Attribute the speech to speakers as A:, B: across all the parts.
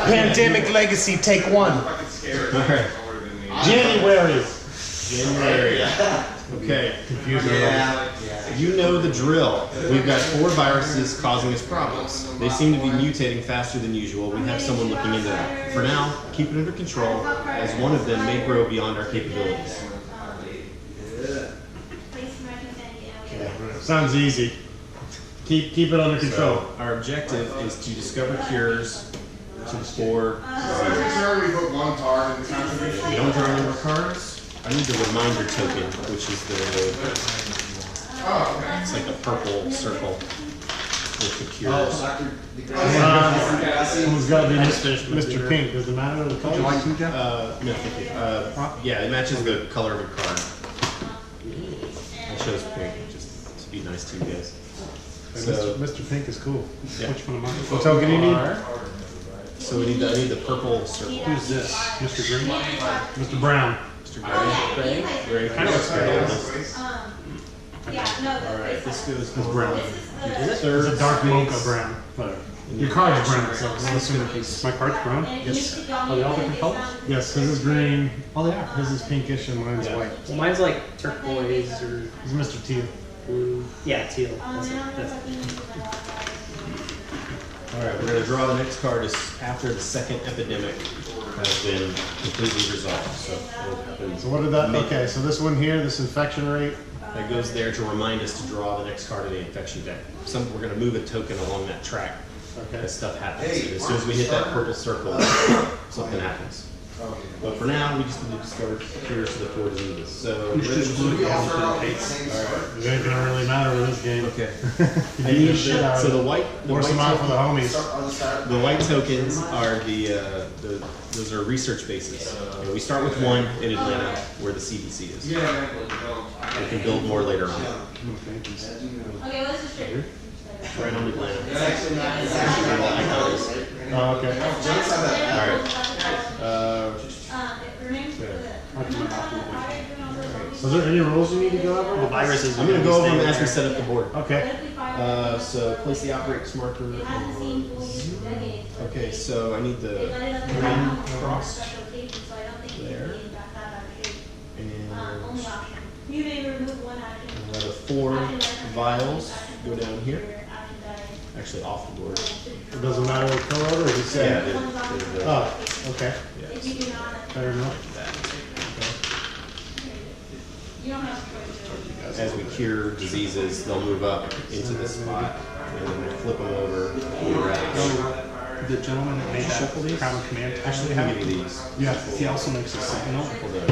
A: Pandemic Legacay, take one.
B: Alright.
A: January.
B: Okay. You know the drill. We've got 4 viruses causing us problems. They seem to be mutating faster than usual. We have someone looking into that. For now, keep it under control, as one of them may grow beyond our capabilities.
A: Sounds easy. Keep it under control.
B: So, our objective is to discover cures to 4
C: Every turn we put 1 card in the contribution.
B: We don't draw any more cards. I need the reminder token, which is the, it's like a purple circle with the cures.
A: Someone's got to be Mr. Pink. Does it matter the color?
B: No, thank you. Yeah, it matches the color of your card. I chose pink, just to be nice to you guys. So,
A: Mr. Pink is cool.
B: Yeah.
A: Which one am I? What token do you need?
B: So I need the purple circle.
A: Who's this? Mr. Green? Mr. Brown.
B: Mr. Gray. Kind of looks Alright, this goes
A: It's brown.
B: It's
A: It's a dark mocha brown. Your card's brown, so I'm assuming my card's brown?
B: Yes.
D: Are they all different colors?
A: Yes, his is green.
D: Oh, they are.
A: His is pinkish and mine's white.
D: Well, mine's like turquoise or
A: He's Mr. Teal.
D: blue. Yeah, teal. That's it.
B: Alright, we're going to draw the next card after the second epidemic has been completely resolved. So it'll happen.
A: So what did that? Okay, so this one here, this infection rate.
B: That goes there to remind us to draw the next card of the infection deck. We're going to move a token along that track as stuff happens. And as soon as we hit that purple circle, something happens. But for now, we just need to discover cures to the 4 diseases. So,
A: Does anything really matter with this game?
B: okay.
A: I need
B: So the white
A: some out for the homies.
B: The white tokens are those are research bases. You know, we start with 1 in Atlanta, where the CDC is. We can build more later on.
E: Okay, let's just straight.
B: Right on Atlanta.
A: Oh, okay. So is there any rules you need to go over?
D: The viruses.
B: I'm going to go over them as we set up the board.
A: Okay.
B: So place the outbreaks marker on 0. Okay, so I need the green cross there. And another 4 vials go down here. Actually off the board.
A: It doesn't matter what color or is it set? Oh, okay. Fair enough.
B: As we cure diseases, they'll move up into this spot, and then we'll flip them over.
D: The gentleman that made that Crown of Command
B: Actually, how many of these?
A: Yeah.
D: he also makes a Sentinel.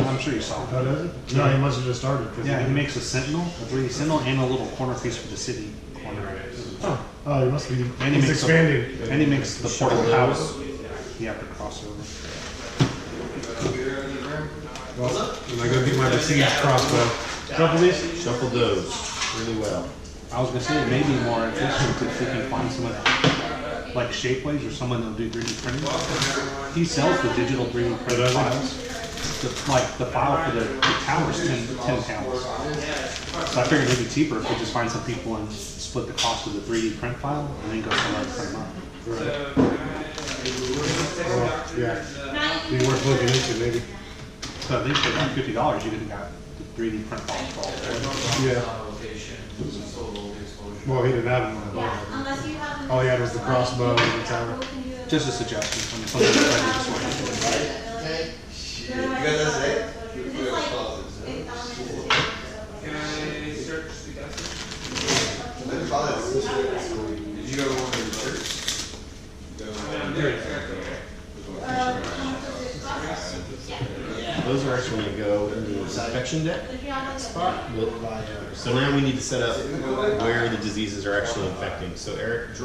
D: I'm sure you saw
A: Oh,
D: him.
A: does it? No, he must have just started.
D: Yeah, he makes a Sentinel, a 3D Sentinel, and a little corner piece for the city corner.
A: Oh, he must be.
D: And he
A: He's
D: makes
A: expanding.
D: And he makes the portal house. You have to cross over.
A: Well, I'm gonna get my besieged crossbow. Shuffle these?
B: Shuffle those really well.
D: I was gonna say it may be more efficient if we can find someone that, like Shapeways or someone that'll do 3D printing. He sells the digital 3D printed files. Like the file for the tower's 10 pounds. So I figured it'd be cheaper if we just find some people and split the cost of the 3D print file and then go somewhere and print them up.
A: Well, yeah. Be worth looking into, maybe.
D: So I think for about $50 you could have got the 3D print files for all of it.
A: Yeah. Well, he didn't have them. All he had was the crossbow and the tower.
D: Just a suggestion. I mean, something that's ready just working.
C: You got that today?
F: Can I search the gas
C: Did you go to one of the shirts?
B: Those are actually going to go in the infection deck spot. So now we need to set up where the diseases are actually infecting. So Eric,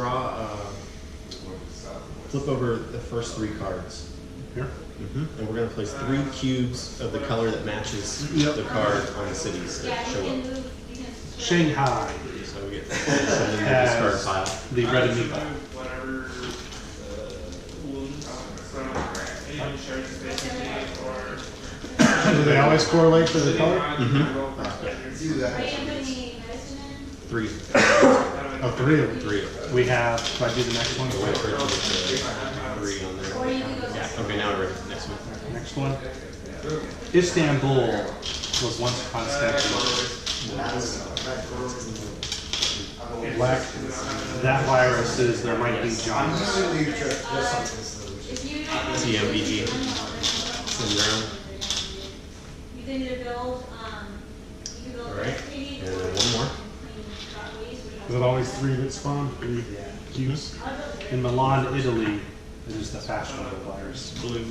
B: flip over the first 3 cards.
A: Here?
B: And we're going to place 3 cubes of the color that matches the card on the cities that show up.
D: Shanghai.
B: So we get some in the discard pile.
D: The red amoeba.
F: whatever wounds from any insurance basically or
A: Do they always correlate to the color?
C: Do that.
B: 3.
A: Oh, three of them.
B: Three of them.
D: We have, do I do the next one?
B: Wait for it to get the 3 on there. Yeah, okay, now we're ready for the next one.
D: Next one. Istanbul was once Constantinople. That virus is there might be giants.
B: TMBG syndrome.
E: You can either build,
B: All right, and then one more.
A: Is it always 3 that spawn? 3 cubes?
D: In Milan, Italy, it is the fashionable virus.
B: Blue.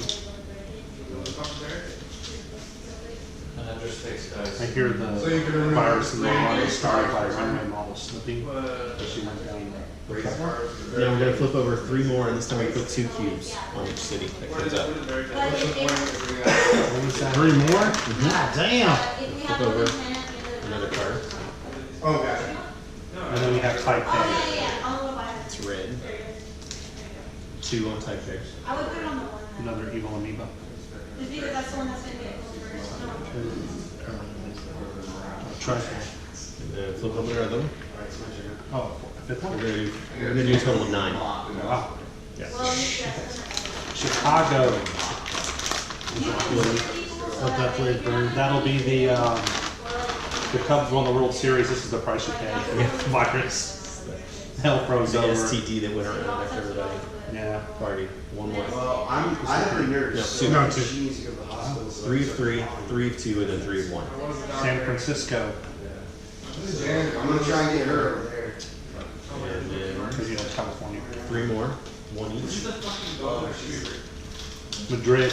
D: I hear the virus in Milan started by a runway model slipping, but she went down the
B: Now we're gonna flip over 3 more, and this time we put 2 cubes on each city that comes up.
A: 3 more? God damn!
B: Flip over another card.
C: Oh, gotcha.
D: And then we have Taipei,
B: It's red. 2 on Taipei.
E: I would put it on the one.
D: another evil amoeba.
E: Just because that's the one that's gonna get first.
D: Trifle.
B: And then flip over the other one.
D: Oh, a fifth one?
B: We're gonna do a total of 9.
D: Wow.
B: Yeah.
D: Chicago.
A: Let that play burn.
D: That'll be the Cubs won the World Series. This is the price you pay. Virus. Hell froze
B: The
D: over.
B: STD that went around after everybody.
D: Yeah.
B: Party. One more.
C: Well, I have a nurse.
B: No, 2.
A: No, 2.
C: She needs to go to the hospital.
B: 3 of 3, 3 of 2, and then 3 of 1.
D: San Francisco.
C: I'm gonna try and get her over there.
B: And then
D: Because you know California.
B: 3 more, 1 each.
D: Madrid.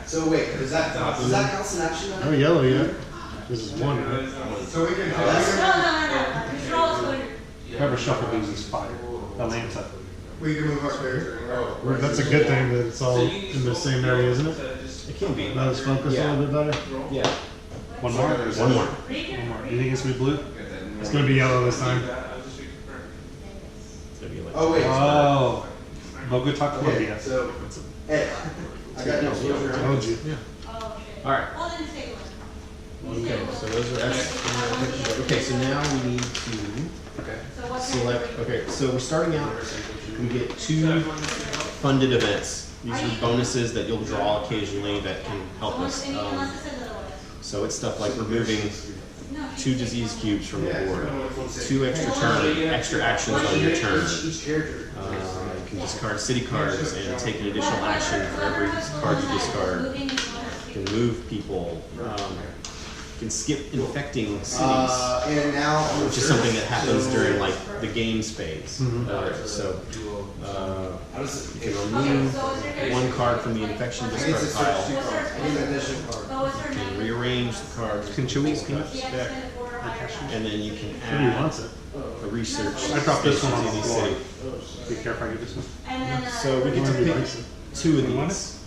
C: So wait, does that count as an action?
A: No yellow yet. This is 1, right?
C: So we can.
E: No. Control is going.
D: Whoever shuffled these is fired. Atlanta.
C: We can move upstairs.
A: Well, that's a good thing that it's all in the same area, isn't it?
B: It can be.
A: Let us focus a little bit better.
B: Yeah.
D: One more? Or is
B: One
D: it-
B: more.
D: One more. You think it's gonna be blue?
A: It's gonna be yellow this time.
B: It'll be like-
C: Oh wait.
D: Oh. Bogota, Colombia.
C: So, hey, I got no filter.
A: Told you.
E: Oh, shit.
B: All right.
E: Well, then just take one.
B: Okay, so those are that's okay. So now we need to
E: So what's
B: select. Okay, so we're starting out. We get 2 funded events. These are bonuses that you'll draw occasionally that can help us.
E: Unless it says otherwise.
B: So it's stuff like removing
E: No.
B: 2 disease cubes from the board, 2 extra actions on your turn.
C: Each character.
B: You can discard city cards and take an additional action for every card you discard.
E: Moving is
B: You can move people. You can skip infecting cities,
C: And now.
B: which is something that happens during like the games phase. So
C: How does
B: you
C: it?
B: can remove 1 card from the infection discard pile.
C: I need an additional card.
E: Oh, what's her
B: You can
E: name?
B: rearrange the cards
D: Can Chewie
B: deck, and then you can
A: Who wants
B: add
A: it?
B: a research.
D: I dropped this one on the
B: city.
D: floor. Be careful, I get this one.
E: And then,
B: So we get to
A: Nobody
B: pick
A: likes it.
B: 2 of
D: You want
B: these.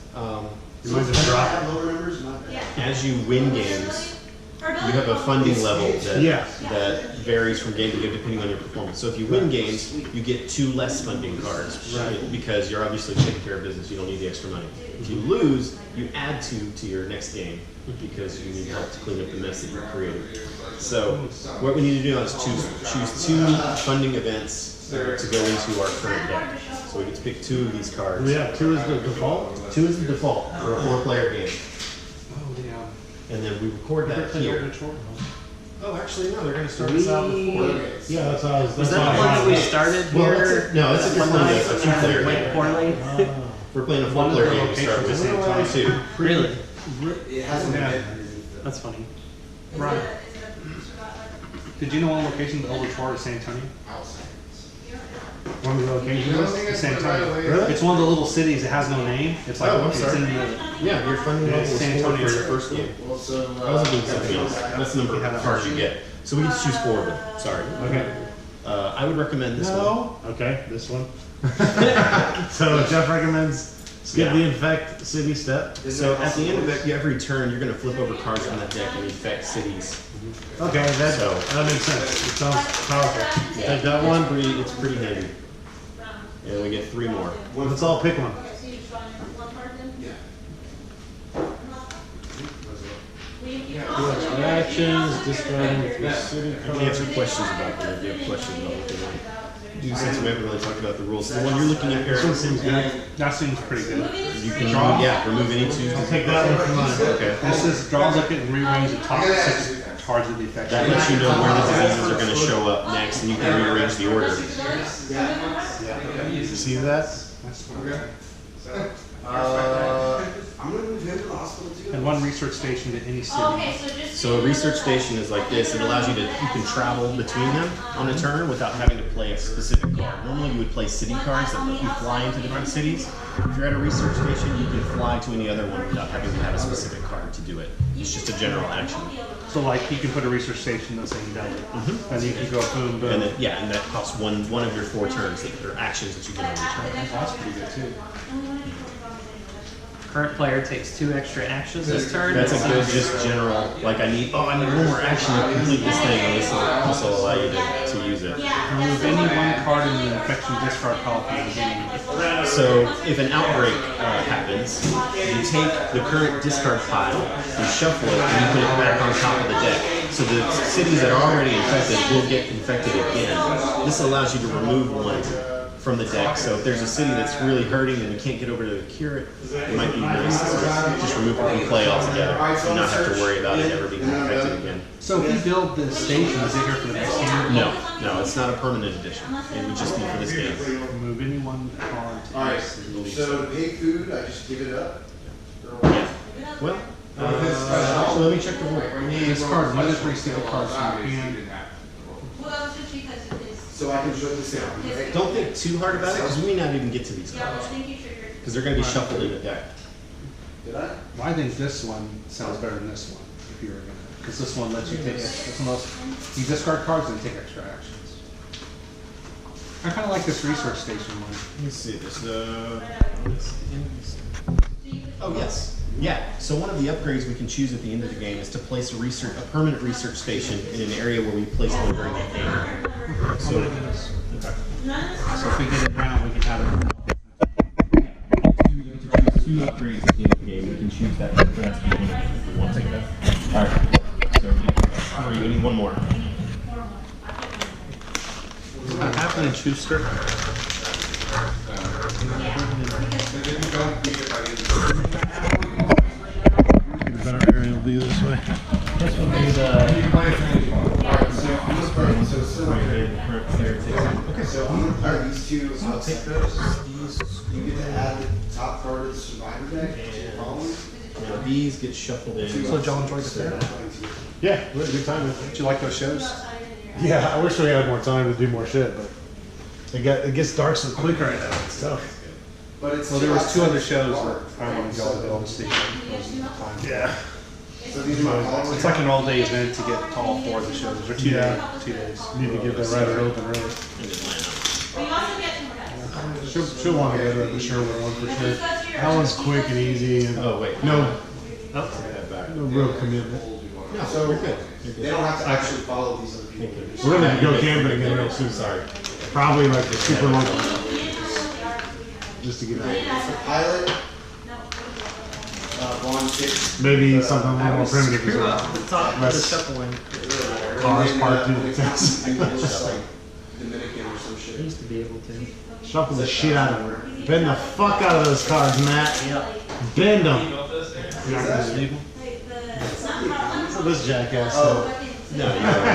A: You might just drop it.
C: Lower numbers, not bad.
E: yeah.
B: As you win games, you have a funding level
A: Yeah.
B: that varies from game to game depending on your performance. So if you win games, you get 2 less funding cards, right? Because you're obviously taking care of business. You don't need the extra money. If you lose, you add 2 to your next game because you need help to clean up the mess that you created. So what we need to do now is choose 2 funding events to go into our current deck. So we get to pick 2 of these cards.
A: Yeah, 2 is the default.
B: 2 is the default for a 4-player game.
D: Oh, yeah.
B: And then we record that here. Oh, actually, no, they're going to start us out with 4.
A: Yeah, that's how I was.
G: Was that the one that we started
B: Well,
G: here?
B: no, it's a
G: one
B: different
G: night
B: a 2-player
G: went
B: game.
G: poorly?
B: We're playing a
D: One of
B: 4-player
D: the
B: game to start
D: locations
B: with.
D: is in
B: 2.
G: Really?
C: It hasn't been.
G: That's funny.
D: Right. Did you know one location of Old Detroit is San Antonio?
A: One of the locations.
D: San Antonio.
A: Really?
D: It's one of the little cities that has no name. It's like
B: Oh, I'm
D: it's
B: sorry.
D: in the
B: Yeah, your funding
D: Yeah,
B: level is
D: San
B: 4 for
D: Antonio.
B: your first game.
C: Well, so,
B: I wasn't doing something else. That's the number of cards you get. So we get to choose 4 of them. Sorry.
A: Okay.
B: I would recommend this one.
A: No. Okay, this one. So Jeff recommends skip
B: Yeah.
A: the infect city step.
B: So at the end of every turn, you're going to flip over cards on that deck and infect cities.
A: Okay, that
B: So-
A: that makes sense. It sounds powerful. Take that
B: It's
A: one.
B: it's pretty handy. And we get 3 more.
A: Let's all pick one.
E: Okay, so you just find one card then?
C: Yeah.
A: Actions, discarding with city
B: I can answer questions about them if you have questions about what they want. Since we haven't really talked about the rules, the one you're looking at, Eric,
A: seems good.
D: That seems pretty good.
B: you can remove any two.
A: Take that one from mine.
B: Okay.
D: This is draw, look at, and rearrange the top 6 cards of the effect.
B: That lets you know where the diseases are going to show up next, and you can rearrange the order.
A: See that?
D: That's smart.
C: I'm gonna move him to the hospital too.
D: And 1 research station to any city.
E: Okay, so just.
B: So a research station is like this. It allows you can travel between them on a turn without having to play a specific card. Normally you would play city cards that let you fly into different cities. If you're at a research station, you can fly to any other one without having to have a specific card to do it. It's just a general action.
D: So like you can put a research station in the same Delhi. And you can go boom, boom.
B: And then, and that costs one of your 4 turns. That are actions that you get on your turn.
D: That's pretty good too.
G: Current player takes 2 extra actions this turn.
B: That's a good, just general, like I need one more action to complete this thing, and this will also allow you to use it.
D: Remove any 1 card in the infection discard pile from the beginning.
B: So if an outbreak happens, you take the current discard pile, you shuffle it, and you put it back on top of the deck. So the cities that are already infected will get infected again. This allows you to remove one from the deck. So if there's a city that's really hurting and you can't get over to cure it, it might be nice to just remove it from play altogether and not have to worry about it ever being infected again.
D: So if you build the station, is it here for the next game?
B: No, it's not a permanent addition. It would just be for this game.
D: Remove any 1 card.
C: Alright, so to pay food, I just give it up?
B: Yeah. Well, actually, let me check the rule.
D: This card, 1 to 3 single cards from your hand.
E: Well, it's just because it is.
C: So I can put this down, right?
B: Don't think too hard about it, because we may not even get to these
E: Yeah, I
B: cards.
E: think you triggered.
B: Because they're going to be shuffled in the deck.
C: Did I?
D: Well, I think this one sounds better than this one, if you were gonna, because this one lets you take extra, you discard cards and take extra actions. I kinda like this research station one.
B: Let me see this. Oh, yes. Yeah, so one of the upgrades we can choose at the end of the game is to place a permanent research station in an area where we placed one during the game. So, okay.
D: So if we get it round, we can have it.
B: 2 upgrades at the end of the game. We can choose that. That's the one if we want to take that. All right. So, we need 1 more.
D: What happened in Schuster?
A: Better area will be this way.
G: This will be the.
C: Okay, so I'm gonna play these 2, I'll take those. You get to add the top card of the survivor deck to your following.
B: Now these get shuffled in.
D: So John enjoyed the fair.
A: Yeah, we had a good time with it.
D: Did you like those shows?
A: Yeah, I wish we had more time to do more shit, but it gets dark so quick right now. It's tough.
C: But it's
D: Well, there was 2 other shows that I wanted to go to all the stations.
A: Yeah.
C: So these are my following.
D: It's like an all-day event to get to all 4 of the shows, or 2
A: Yeah.
D: days. 2 days.
A: Need to get that right open, right?
B: And then line up.
E: But you also get 2 more dice.
A: She'll want to go to the Sherwood one for sure. That one's quick and easy and
B: Oh, wait.
A: no
B: Oh, that back.
A: real commitment.
B: No,
C: So
B: you're good. You're good.
C: they don't have to actually follow these other people.
A: We're gonna go camping again real soon.
B: Sorry.
A: Probably like the super local, just to get out.
C: Pilot, Vaughn 6.
A: Maybe something a little more primitive as well.
G: The top of the
A: Less
G: shuffling.
A: cars parked in the
C: And
A: fence.
C: then, just like Dominican or some
G: I
C: shit.
G: used to be able to.
A: Shuffle the shit out of her. Bend the fuck out of those cards, Matt.
G: Yep.
A: Bend them.
D: You're not gonna leave them?
A: So this jackass.
C: Oh.
B: No, you don't.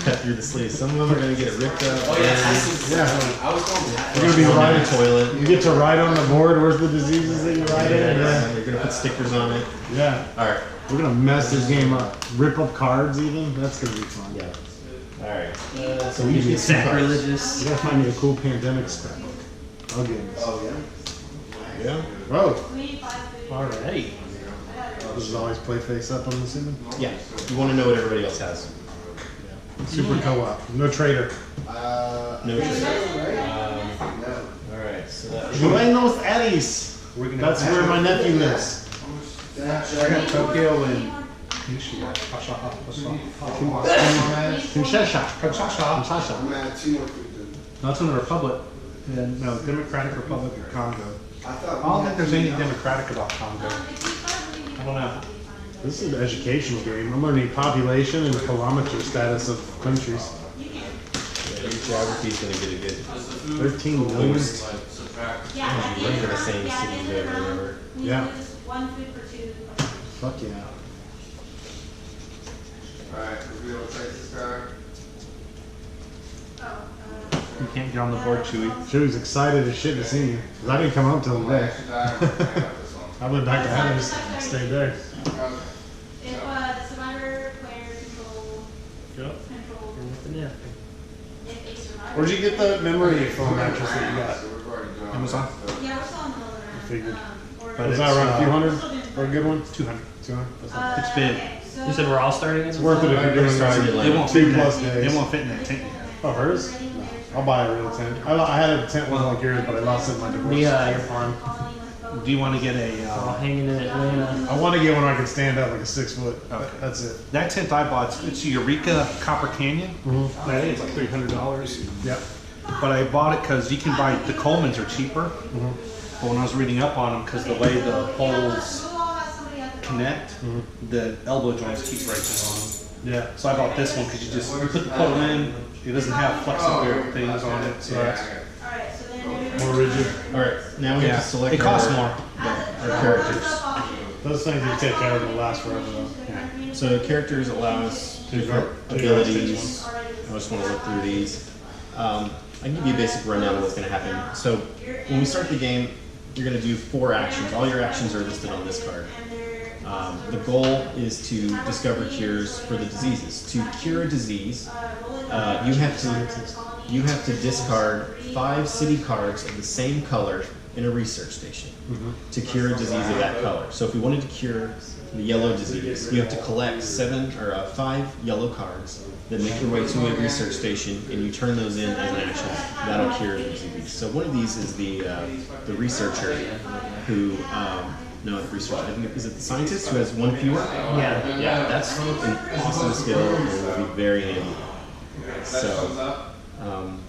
B: Cut through the sleeves. Some of them are going to get it ripped up.
C: Oh yeah, taxes.
A: Yeah.
C: I was going to
A: You're gonna be
B: Going down
A: right.
B: the toilet.
A: You get to write on the board. Where's the diseases that you write in? Yeah.
B: They're going to put stickers on it.
A: Yeah.
B: All right.
A: We're gonna mess this game up. Rip up cards even. That's gonna be fun.
B: Yeah. All right. So we usually get 2 cards.
G: Sacrilegious.
A: You gotta find me a cool pandemic scrapbook. I'll get this.
C: Oh yeah.
B: Yeah.
A: Oh,
G: Alright.
A: this is always play face up, I'm assuming.
B: Yeah. You want to know what everybody else has.
A: Super co-op. No trader.
B: No trade.
C: No.
B: All right. So that.
A: Buenos Aires.
D: We're gonna
A: That's where my nephew lives.
D: I got Tokyo and Kinshasa.
A: Kinshasa.
D: Kinshasa.
A: Kinshasa.
C: I'm gonna add 2 more food then.
D: That's in the Republic. No, Democratic Republic of Congo.
C: I thought
D: I don't think there's anything democratic about Congo. I don't know.
A: This is an educational game. I'm learning population and kilometer status of countries.
B: Yeah, your geography is going to get a good
A: 13 million.
B: boost.
E: Yeah.
B: You run to the same cities over and over.
E: We
A: Yeah.
E: use one food for two.
A: Fuck yeah.
C: Alright, we're gonna take this guy.
D: You can't get on the board, Chewy.
A: She was excited as shit to see me. Cause I didn't come home till today. I went back to Adams, stayed there.
E: It was survivor, player, control,
A: Yep.
E: control,
G: Yeah.
E: if a survivor.
A: Where'd you get the memory foam mattress that you got?
D: Amazon.
E: Yeah, we're still in the middle of the round.
A: Figured.
D: But
A: Was
D: it's,
A: that around a few
D: uh,
A: hundred for a good one?
D: 200.
A: 200?
D: It's big.
G: You said we're all starting it?
A: It's worth it if you're doing
B: Started
A: like
D: They won't fit
A: 2
D: in
A: plus
D: that.
A: days.
D: They won't fit in that tent.
A: Oh, hers? No. I'll buy a real tent. I had a tent one like yours, but I lost it in my divorce.
G: Your pawn.
D: Do you want to get a?
G: All hanging in Atlanta.
A: I want to get one where I can stand up like a 6 foot.
D: Okay.
A: That's it.
D: That tent I bought, it's a Eureka Copper Canyon. I think it's like $300.
A: Yep.
D: But I bought it because you can buy the Colemans are cheaper. But when I was reading up on them, because the way the poles connect, the elbow joints keep breaking on them.
A: Yeah.
D: So I bought this one because you put the pole in, it doesn't have flexible things on it. So it's,
E: Alright, so then
A: More rigid.
B: Alright, now we have to select
D: it costs
B: our,
D: more.
B: our characters.
A: Those things you take care of will last forever though.
B: So characters allow us different abilities. I just want to look through these. I can give you a basic rundown of what's going to happen. So when we start the game, you're going to do 4 actions. All your actions are listed on this card. The goal is to discover cures for the diseases. To cure a disease, you have to discard 5 city cards of the same color in a research station to cure a disease of that color. So if we wanted to cure the yellow disease, you have to collect 5 yellow cards, then make your way to a research station, and you turn those in as an action. That'll cure the disease. So one of these is the researcher who. No, the researcher. I think is it the scientist who has 1 fewer?
G: Yeah.
B: Yeah, that's an awesome skill and will be very handy. So,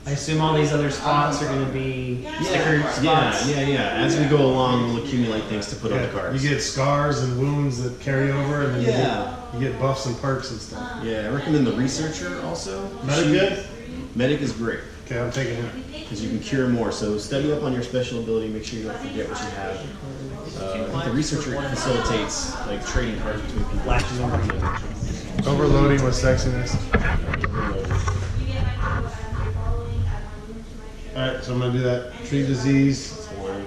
G: I assume all these other spots are going to be sticker spots.
B: yeah. As we go along, we'll accumulate things to put on the cards.
A: You get scars and wounds that carry over, and then you get buffs and perks and stuff.
B: Yeah, I recommend the researcher also.
A: Medic good?
B: Medic is great
A: Okay, I'm taking him.
B: because you can cure more. So study up on your special ability. Make sure you don't forget what you have. The researcher facilitates like trading cards between people.
G: Latches on
A: Overloading with sexiness. Alright, so I'm gonna do that. Treat disease.
B: 1,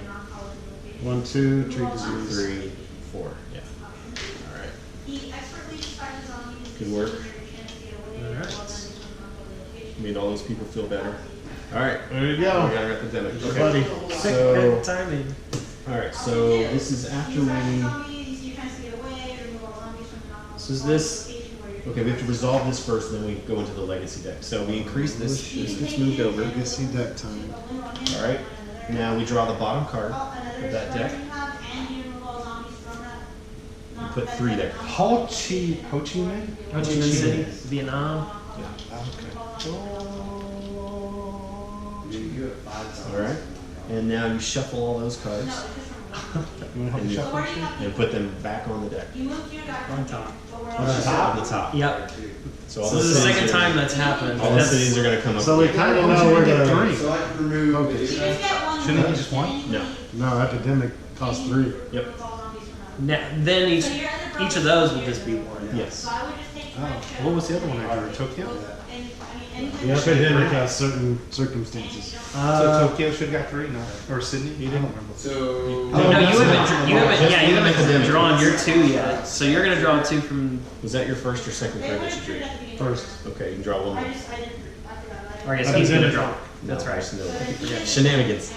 A: 1, 2, treat disease.
B: 3, 4. Yeah. All right. Good work. Made all those people feel better. All right.
A: There you
B: We
A: go.
B: got our epidemic. Okay.
A: Buddy.
B: So,
G: timing.
B: all right. So this is after we.
G: So is this?
B: Okay, we have to resolve this first, and then we go into the legacy deck. So we increase this. This gets moved over.
A: Legacy deck time.
B: All right. Now we draw the bottom card of that deck. We put 3 there.
D: Ho Chi Minh?
G: Ho Chi Minh City, Vietnam.
B: All right. And now you shuffle all those cards
D: You want to help me shuffle this shit?
B: and put them back on the deck.
G: On top.
B: On the top.
G: Yep.
B: So all
G: So
B: the
G: this is the
B: cities
G: second
B: are-
G: time that's happened.
B: All the
G: That's-
B: cities are going to come up.
A: So we kind of know where the.
C: So I can remove.
D: Shouldn't he just one?
B: No.
A: No, epidemic costs 3.
B: Yep.
G: Then each of those will just be one.
B: Yes.
D: What was the other one I drew? Tokyo?
A: The epidemic has certain circumstances.
D: So Tokyo should have got 3 now. Or Sydney? You didn't remember.
C: So.
G: No, you haven't drawn your 2 yet. So you're gonna draw 2 from.
B: Was that your first or second card that you drew?
A: First.
B: Okay, you can draw 1 more.
G: Or yes, he's gonna draw. That's right.
B: No. Shenanigans.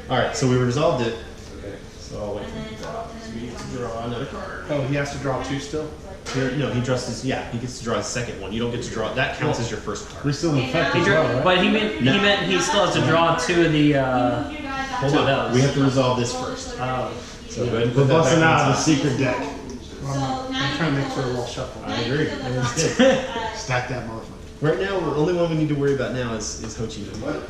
B: All right, so we resolved it.
C: Okay.
B: So I'll wait for that. So we get to draw another card.
D: Oh, he has to draw 2 still?
B: No, he draws his. Yeah, he gets to draw his second one. You don't get to draw. That counts as your first
A: We're
B: card.
A: still infected
G: He
A: as
G: drew,
A: well, right?
G: but he meant he still has to draw 2 of the.
B: Hold
G: 2 of
B: on.
G: those.
B: We have to resolve this first.
G: Oh.
B: So go ahead and
A: We're
B: put that
A: busting
B: back
A: out
B: on
A: the
B: top.
A: secret deck.
D: I'm trying to make sure a little shuffle.
B: I agree. That's good.
A: Stack that motherfucker.
B: Right now, the only one we need to worry about now is Ho Chi Minh.
C: What?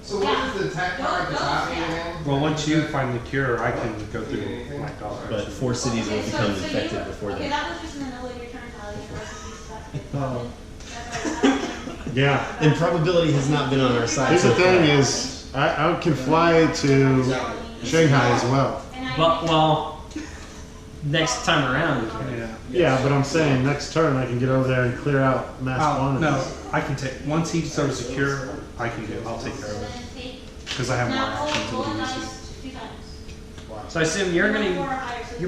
C: So what is the attack card at the top again?
D: Well, once you find the cure, I can go through my dollar.
B: But 4 cities will become infected before
E: Okay,
B: then.
E: that was just in the middle of your turn, Tyler. The rest of these stuff.
A: Yeah.
B: And probability has not been on our side.
A: Here's
B: so
A: the thing
B: far.
A: is, I can fly to Shanghai as well.
G: But well, next time around you can.
D: Yeah.
A: Yeah, but I'm saying next turn I can get over there and clear out mass quantities.
D: No, I can take, once he starts to cure, I'll take care of it. Because I have more actions than he uses.
G: So I assume you're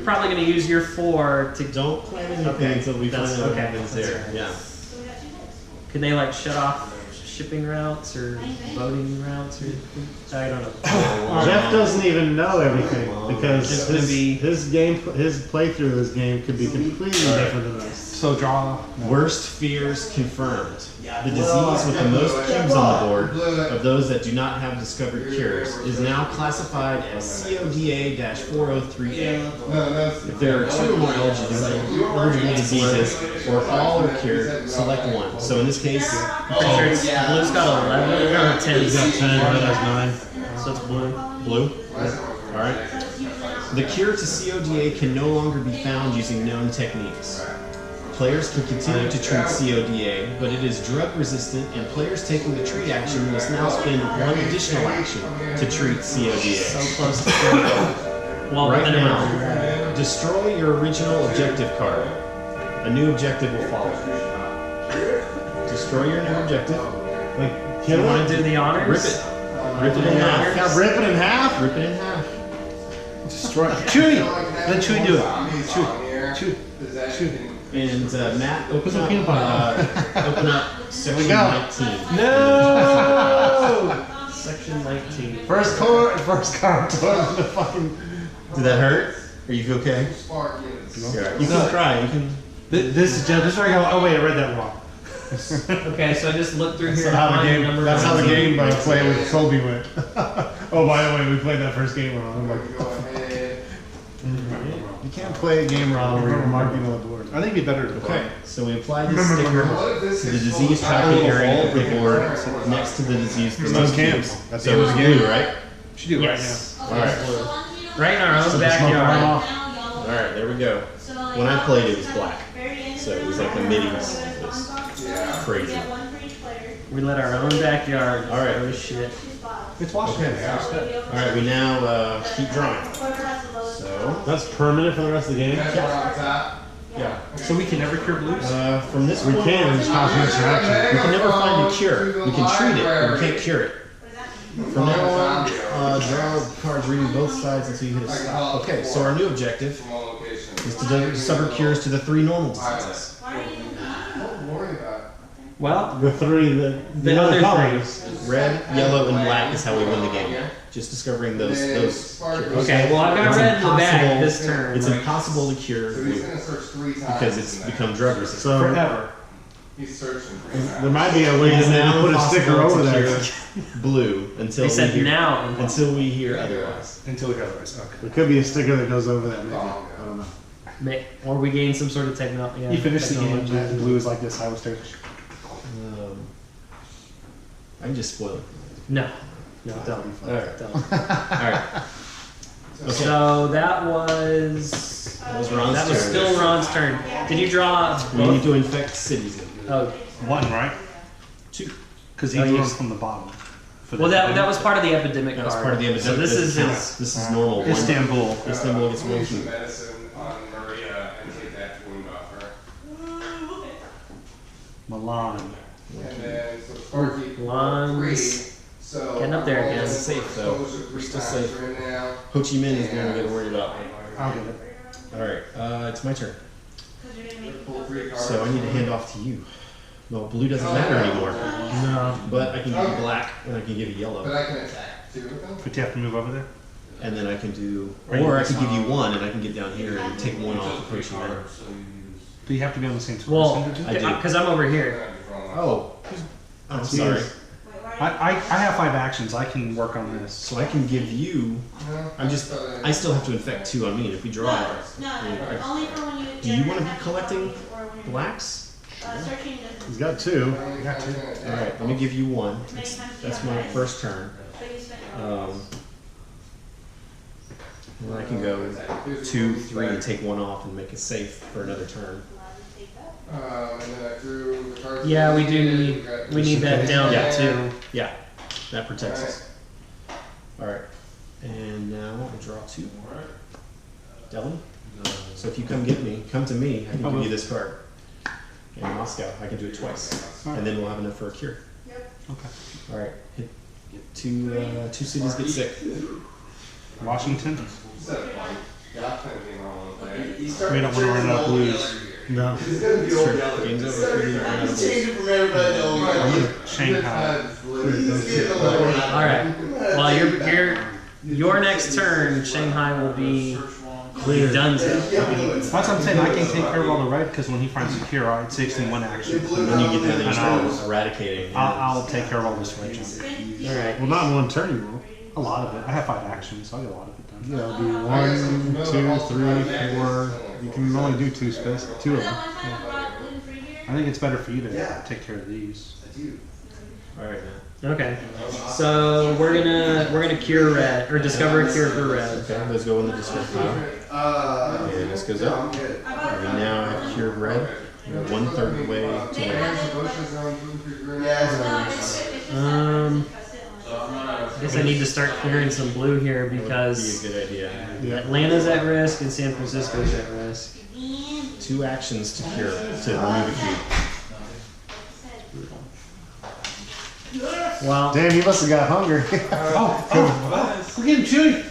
G: probably gonna use your 4 to.
B: Don't plan anything
G: Okay,
B: until we find
G: that's-
B: out what
G: okay,
B: happens
G: that's
B: there.
G: right.
B: Yeah.
G: Could they like shut off shipping routes or boating routes or I don't know.
A: Jeff doesn't even know everything because
G: It's gonna be-
A: his playthrough of this game could be completely different than us.
D: So draw.
B: Worst fears confirmed. The disease with the most cubes on the board of those that do not have discovered cures is now classified as CODA-403A. If there are 2 or more eligible diseases, or all are cured, select one. So in this case,
G: Blue's got 11 or 10.
A: He's got 10, red has 9.
G: So it's blue.
B: blue. All right. The cure to CODA can no longer be found using known techniques. Players can continue to treat CODA, but it is drug resistant, and players taking the treat action must now spend 1 additional action to treat CODA.
G: So close to blue. Well,
B: Right
G: then
B: now, destroy your original objective card. A new objective will follow. Destroy your new objective.
A: Like,
G: Do you
A: kill
G: want
A: it?
G: to do the honors?
B: Rip it. Rip it in half.
A: Yeah, rip it in half?
B: Rip it in half.
D: Destroy. Chewy! Let Chewy do it. Chewy. Chewy.
B: And Matt, open up,
D: peanut butter.
B: open up section
A: go.
B: 19.
A: No!
G: Section 19.
A: First card towards the fucking.
B: Did that hurt? Are you okay? You can cry. You can.
D: This is Jeff. This is where I go, oh wait, I read that wrong.
G: Okay, so I just looked through here.
A: That's how the
G: and
A: game.
G: find
A: That's how the
G: number
A: game
G: 19.
A: play with Kobe went. Oh, by the way, we played that first game wrong. I'm like, you can't play a game wrong where you're marking on the board.
D: I think it'd be better to
B: Okay, so we apply this sticker to the disease tracking area of the board next to the disease.
A: Those camps. That's the
B: So
A: end
B: it's
A: of the game.
B: blue, right?
D: Should do it right now.
G: Yes.
B: All right.
G: Right in our own
A: Smoke
G: backyard.
A: alarm off.
B: All right, there we go. When I played, it was black, so it was like the middies. It was crazy.
G: We let our own backyard.
B: All right.
G: Oh shit.
D: It's Washington.
B: All right, we now keep drawing. So
A: That's permanent for the rest of the game.
B: yeah,
D: So we can never cure blues?
B: from this
A: We
B: point
A: can,
B: on,
A: it's constant interaction.
B: we can never find a cure. We can treat it, but we can't cure it. From now on, draw cards reading both sides until you hit a stop. Okay, so our new objective is to discover cures to the 3 normal diseases.
G: Well,
A: The three, the
G: other
A: other colors.
B: Red, yellow, and black is how we win the game. Just discovering those cures.
G: okay. Well, I've got
B: It's
G: red in the bag
B: impossible-
G: this turn.
B: It's impossible to cure
C: So he's
B: blue
C: gonna search 3 times.
B: because it's become drug resistant.
A: So
D: Forever.
C: He's searching 3 times.
A: there might be a way
B: It is
A: to
B: now
A: put a sticker
B: impossible
A: over
B: to
A: there.
B: cure blue until
G: They
B: we
G: said
B: hear
G: now.
B: until we hear otherwise.
D: Until we go otherwise. Okay.
A: There could be a sticker that goes over that. Maybe. I don't know.
G: Or we gain some sort of technology. Yeah,
D: You finish the game,
G: technology.
D: and blue is like this, I was there.
B: I can just spoil it.
G: No. No, don't.
B: All right.
G: Don't.
B: All right. Okay.
G: So that was.
B: That was Ron's
G: That was
B: turn.
G: still Ron's turn. Did you draw
B: We need
G: both?
B: to infect cities.
G: Oh,
D: 1, right?
B: 2.
D: Because he
G: Oh,
D: draws
G: yes.
D: from the bottom. For
G: well,
D: the-
G: that was part of the epidemic
B: That
G: card.
B: was part of the epidemic.
G: So this is his.
B: This is normal.
D: Istanbul.
B: Istanbul gets 1
C: Use
B: cube.
C: medicine on Maria and take that wound off her.
D: Milan.
C: And then, so Sparky,
G: Lawns.
C: 3. So
G: Getting up there again.
C: all
B: It's safe, though.
C: those are
B: We're
C: 3
B: still
C: times
B: safe.
C: right now.
B: Ho Chi Minh is the one we gotta worry about.
D: I'll get it.
B: All right, it's my turn.
C: Pull 3 cards.
B: So I need to hand off to you. Well, blue doesn't matter anymore.
A: No.
B: But I can give you black and I can give you
C: But
B: yellow.
C: I can attack 2 of them.
D: But you have to move over there?
B: And then I can do,
D: Right.
B: or I can give you 1 and I can get down here and take 1 off the Ho Chi Minh.
D: Do you have to be on the same score?
G: Well,
B: I do.
G: because I'm over here.
B: Oh, I'm sorry.
D: I have 5 actions. I can work on this.
B: So I can give you, I still have to infect 2 on me. And if we draw,
E: No, only for when you.
B: do you want to be collecting blacks?
E: Searching
A: He's got 2.
B: All right, let me give you 1. That's my first turn. And I can go 2, 3, and take one off and make it safe for another turn.
C: And then I drew the cards.
G: Yeah, we do need that down
B: Yeah.
G: too.
B: Yeah, that protects us. Alright, and now I'll draw 2. Devlin? So if you come to me, I can give you this card. In Moscow, I can do it twice. And then we'll have enough for a cure.
D: Okay.
B: Alright, hit two cities get sick.
D: Washington.
C: Yeah.
D: We don't want to run out of blues.
A: No.
C: It's gonna be old yellow.
B: Game's over. We didn't run out of
C: Change
B: blues.
C: it from everybody to old yellow.
D: Shanghai.
G: All right. Well, your next turn, Shanghai will be
A: Clear.
G: done.
D: That's what I'm saying. I can take care of all the red because when he finds a cure, it takes me 1 action.
B: And then you get down there and
D: And
B: start eradicating.
D: I'll take care of all this red junk.
G: All right.
A: Well, not in one turn, you won't.
D: A lot of it. I have 5 actions, so I'll get a lot of it done.
A: Yeah, it'll be 1, 2, 3, 4. You can only do 2 spaces, 2 of them.
D: I think it's better for you to take care of these.
B: Alright,
G: Okay. So we're gonna cure red or discover a cure for red.
B: okay, those go in the discard pile. And this goes up. And we now have cured red. We're 1/3 of the way to red.
G: I guess I need to start clearing some blue here
B: Be a
G: because
B: good idea.
G: Atlanta's at risk and San Francisco's at risk.
B: 2 actions to cure, to remove a cube.
G: Well,
A: Damn, you must have got hungry.
D: We're getting Chewy.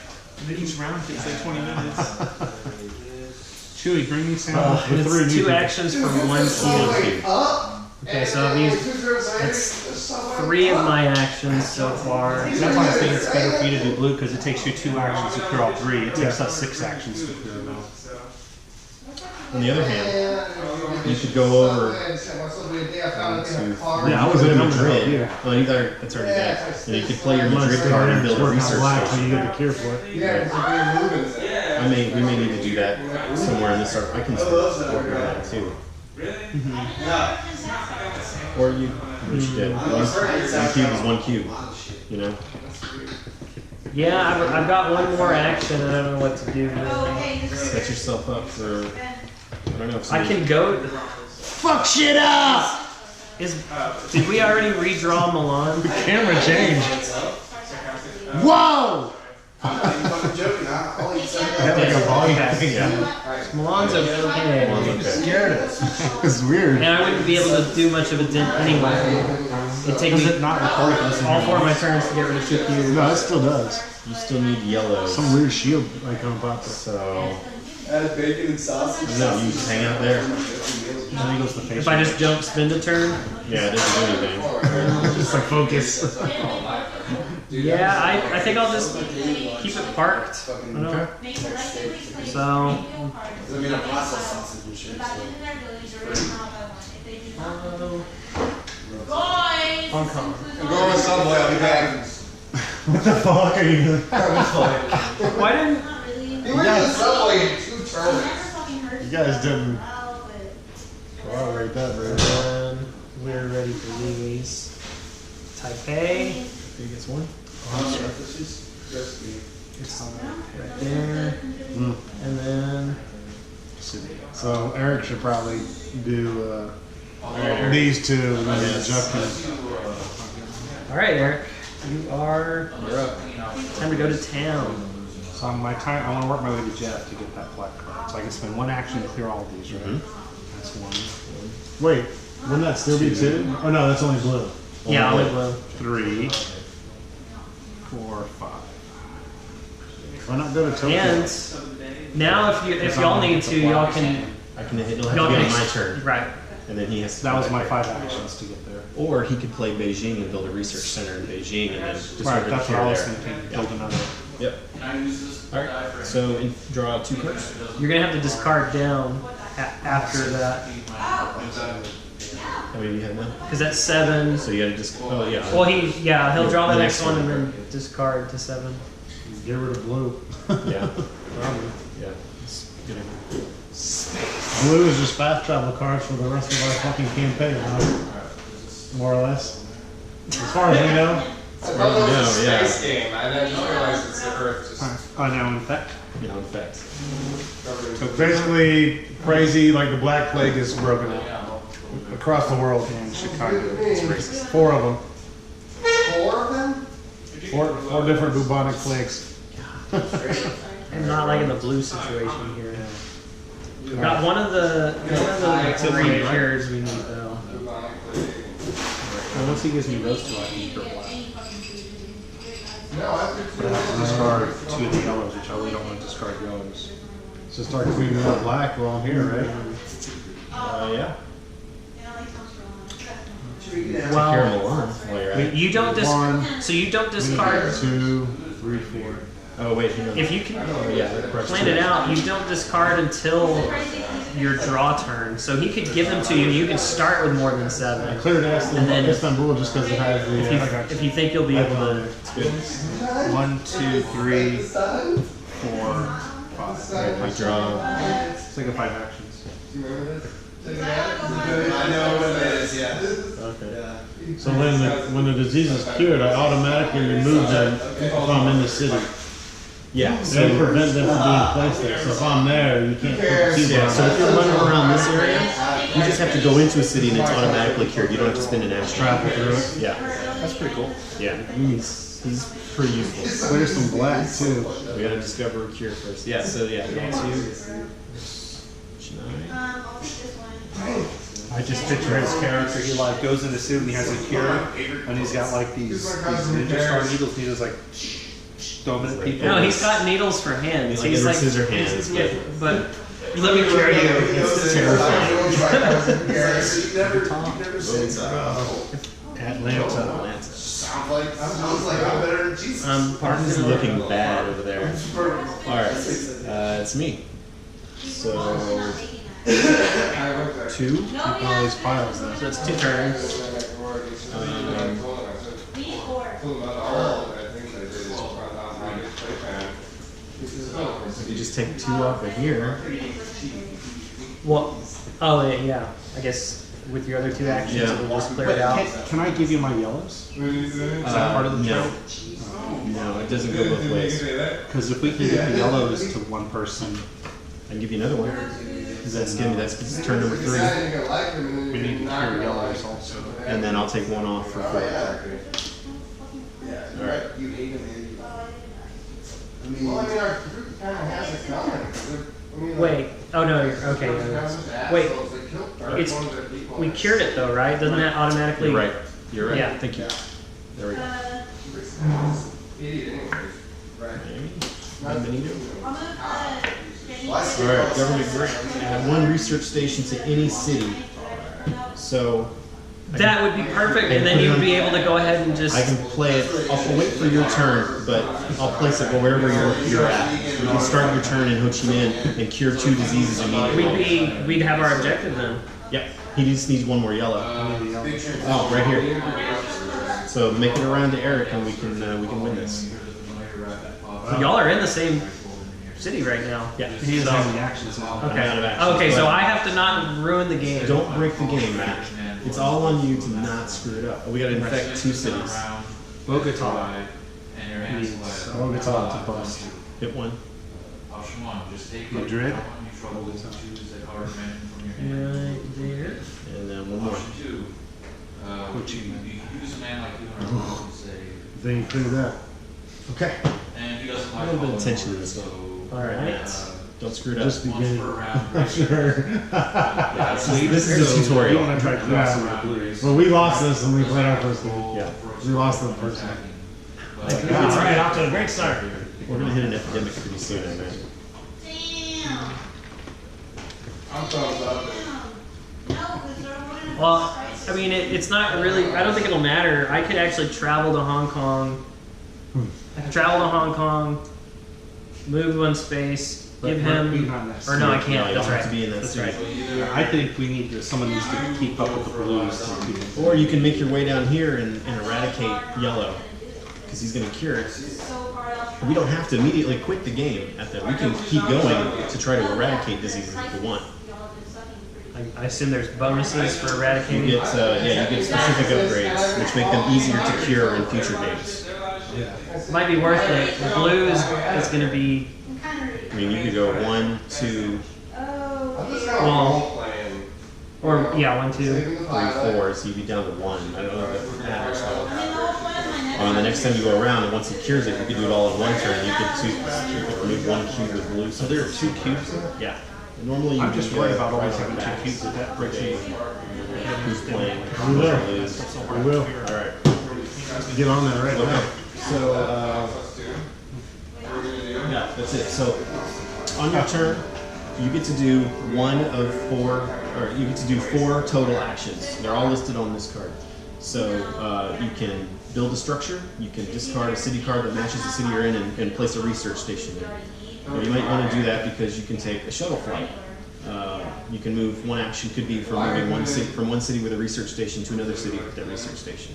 F: Each round takes like 20 minutes.
D: Chewy, bring me sandwich.
G: and it's 2 actions for 1 cube.
C: Up.
G: Okay, so that's 3 of my actions so far.
D: That's why I'm saying it's better for you to do blue because it takes you 2 actions to clear all 3. It takes us 6 actions to clear them out.
B: On the other hand, you could go over
A: Yeah, I was in
B: Madrid.
A: Madrid.
B: Well, that's already dead. And you could play your Madrid card and build a research
A: when
B: station.
A: you get the cure for it.
B: We may need to do that somewhere in this arc. I can start working on that too. Or you, which you did. 1 cube is 1 cube. You know?
G: Yeah, I've got 1 more action and I don't know what to do here.
B: Set yourself up for, I don't know if
G: I can go. Fuck shit up! Did we already redraw Milan?
A: Camera change. Whoa! That like a volume thing.
B: Yeah.
G: Milan's okay.
A: Scared us. It's weird.
G: And I wouldn't be able to do much of a dent anyway. It'd take me
D: Not recorded us in
G: all
D: here.
G: 4 of my turns to get rid of 2 cubes.
A: No, it still does.
B: You still need yellow.
A: Some weird shield icon popped up.
B: So,
C: Add bacon and sausage.
B: no, you just hang out there.
D: And then he goes to face.
G: If I just don't spend a turn?
B: Yeah, it doesn't do anything.
A: Just like focus.
G: Yeah, I think I'll just keep it parked. I don't know. So,
C: I mean, a processed sausage and shit.
G: Hong Kong.
C: I'm going with Subway. I'll be back.
A: What the fuck are you doing?
G: Why didn't...
C: He went to the Subway in 2 turns.
A: You guys didn't corroborate that very well.
G: And we're ready for these. Taipei.
B: Who gets 1?
G: Right there. And then...
A: So Eric should probably do these 2 and then the Jupkins.
G: Alright, Eric. You are...
B: You're up.
G: Time to go to town.
D: So on my time, I want to work my way to Jeff to get that black card. So I can spend 1 action to clear all of these, right? That's 1.
A: Wait, wouldn't that still be 2? Oh no, that's only blue.
G: Yeah, only blue.
D: 3, 4, 5.
A: Why not go to Tokyo?
G: And now if y'all need to, y'all can...
B: It'll have
G: Y'all
B: to be
G: can
B: on my turn.
G: Right.
B: And then he has to.
D: That
B: come
D: was
B: back
D: my
B: here.
D: 5 actions to get there.
B: Or he could play Beijing and build a research center in Beijing and then just
D: Right,
B: over
D: that's
B: the
D: what I was
B: there.
D: thinking. Build another.
B: Yep. Alright, so draw 2 cards.
G: You're gonna have to discard down after that.
B: How many do you have now?
G: Because that's 7.
B: So you gotta just, oh yeah.
G: Well, he'll draw the
B: The
G: next
B: next
G: one
B: one.
G: and then discard to 7.
A: Get rid of blue.
B: Yeah,
A: Probably.
B: yeah. It's good.
A: Blue is just fast travel cards for the rest of our fucking campaign, huh? More or less. As far as we know.
C: I thought that was
B: No,
C: a
B: yeah.
C: space game. I then just realized it's the Earth just
D: Now infect.
B: You know, in fact.
C: covered in
A: So basically, crazy, like the Black Plague is broken out across the world.
D: And Chicago.
A: It's racist. 4 of them.
C: 4 of them?
A: 4 different bubonic plagues.
G: I'm not liking the blue situation here. Got one of the 3 cures we need though.
D: Well, once he gives me those 2, I can purple out.
C: No, after 2
D: But I have to discard 2 of the yellows, which I really don't want to discard yellows.
A: So start cleaning up black while I'm here, right?
B: Yeah.
G: Well,
B: Carry them along while you're at it.
G: you don't so you don't discard
A: 2, 3, 4.
B: Oh, wait, hang on.
G: if you can
B: Oh, yeah, that corrects
G: plan
B: too.
G: it out. You don't discard until your draw turn. So he could give them to you. You can start with more than 7
A: I cleared
G: And then-
A: Istanbul just because it has the.
G: if you think you'll be able to.
B: It's good.
D: 1, 2, 3, 4, 5.
B: Alright, I draw.
D: It's like a 5 actions.
C: I know what it is, yeah.
B: Okay.
A: So when the disease is cured, I automatically remove them if I'm in the city.
B: Yeah,
A: And
B: so,
A: prevent them from being placed there. So if I'm there, you can't put the keyboard
B: yeah,
A: on.
B: so if you're running around this area, you just have to go into a city and it's automatically cured. You don't have to spend an action.
A: Travel through it.
B: Yeah,
D: That's pretty cool.
B: yeah. He's pretty useful.
A: Clear some black too.
B: We gotta discover a cure first. Yeah, so yeah, draw 2.
D: I just picture his character. He like goes in the suit and he has a cure, and he's got like these ninja star needles. And he just like throw them at people.
G: No, he's got needles for hands.
B: Like
G: He's
B: Edward
G: like,
B: Scissorhands,
G: yeah, but let me cure you.
B: It's terrifying.
A: Atlanta.
C: Sounds like I'm better than Jesus.
B: Park is looking bad over there. Alright, it's me. So, 2.
A: Keep all these piles there.
G: So it's 2 turns.
B: You just take 2 off of here.
G: Well, oh yeah. I guess with your other 2 actions,
B: Yeah.
G: it'll just clear it out.
D: Can I give you my yellows? Is that part of the
B: no.
D: trade?
B: No, it doesn't go both ways.
D: Because if we can get the yellows to one person,
B: I can give you another one. That's turn number 3.
D: we need to clear yellows also.
B: And then I'll take 1 off for 4.
C: Alright. You hate him, man. Well, I mean, our group kind of has it coming.
G: Wait. Oh no. You're, okay. Wait. It's we cured it though, right? Doesn't that automatically?
B: You're right. You're right.
G: Yeah.
B: Thank you. There we go.
C: Idiot anyways. Right.
B: Benito.
C: Well, I see
B: Alright, government grant. Add 1 research station to any city. So,
G: That would be perfect, and then you'd be able to go ahead and just.
B: I can play it. I'll wait for your turn, but I'll place it wherever you're at. You can start your turn in Ho Chi Minh and cure 2 diseases immediately.
G: We'd have our objective then.
B: Yep. He just needs 1 more yellow. Oh, right here. So make it around to Eric, and we can win this.
G: Y'all are in the same city right now.
B: Yeah.
D: He doesn't have any actions now.
B: I'm out of
G: Okay.
B: actions,
G: Okay, so
B: but
G: I have to not ruin the game.
B: don't break the game, Matt. It's all on you to not screw it up. We gotta infect 2 cities.
D: Bogota.
A: Bogota to bust.
B: Hit 1.
D: Madrid.
G: Right there.
B: And then 1 more.
A: Then you clear that.
B: Okay. A little bit of tension in this one.
G: Alright.
B: Don't screw it up.
A: Just begin. Sure.
B: Yeah, this is a
D: You
B: tutorial.
D: want to try to cross some of the blues.
A: Well, we lost this when we played our first game.
B: Yeah.
A: We lost the first game.
G: Alright, off to a great start.
B: We're gonna hit an epidemic pretty soon, I imagine.
C: I'm thumbs up.
G: Well, I mean, it's not really. I don't think it'll matter. I could actually travel to Hong Kong. I can travel to Hong Kong, move 1 space, give him. Or no, I can't.
B: No, you
G: That's
B: don't have to
G: right.
B: be in that
G: That's
B: city.
G: right.
D: I think we need to. Someone needs to keep up with the blues.
B: Or you can make your way down here and eradicate yellow, because he's gonna cure it. We don't have to immediately quit the game. We can keep going to try to eradicate diseases if we want.
G: I assume there's bonuses for
B: You
G: eradicating.
B: get you get specific upgrades, which make them easier to cure in future games.
G: Might be worth it. The blue is going to be
B: I mean, you could go 1, 2,
G: well, or yeah, 1, 2.
B: 3, 4, so you'd be down to 1. I don't know if that matters though. The next time you go around, and once he cures it, you can do it all in one turn. You could remove 1 cube with blue. So there are 2 cubes there? Yeah. Normally you
D: I'm just
B: would
D: worried
B: get
D: about always
B: back
D: having 2 cubes of that breaks me.
B: who's playing.
A: We will.
B: Lose.
A: We will.
B: Alright.
A: Get on that right now.
B: So, yeah, that's it. So, on your turn, you get to do 1 of 4, or you get to do 4 total actions. They're all listed on this card. So, you can build a structure, you can discard a city card that matches the city you're in and place a research station there. Now, you might want to do that because you can take a shuttle flight. You can move, one action could be from moving from one city with a research station to another city with that research station.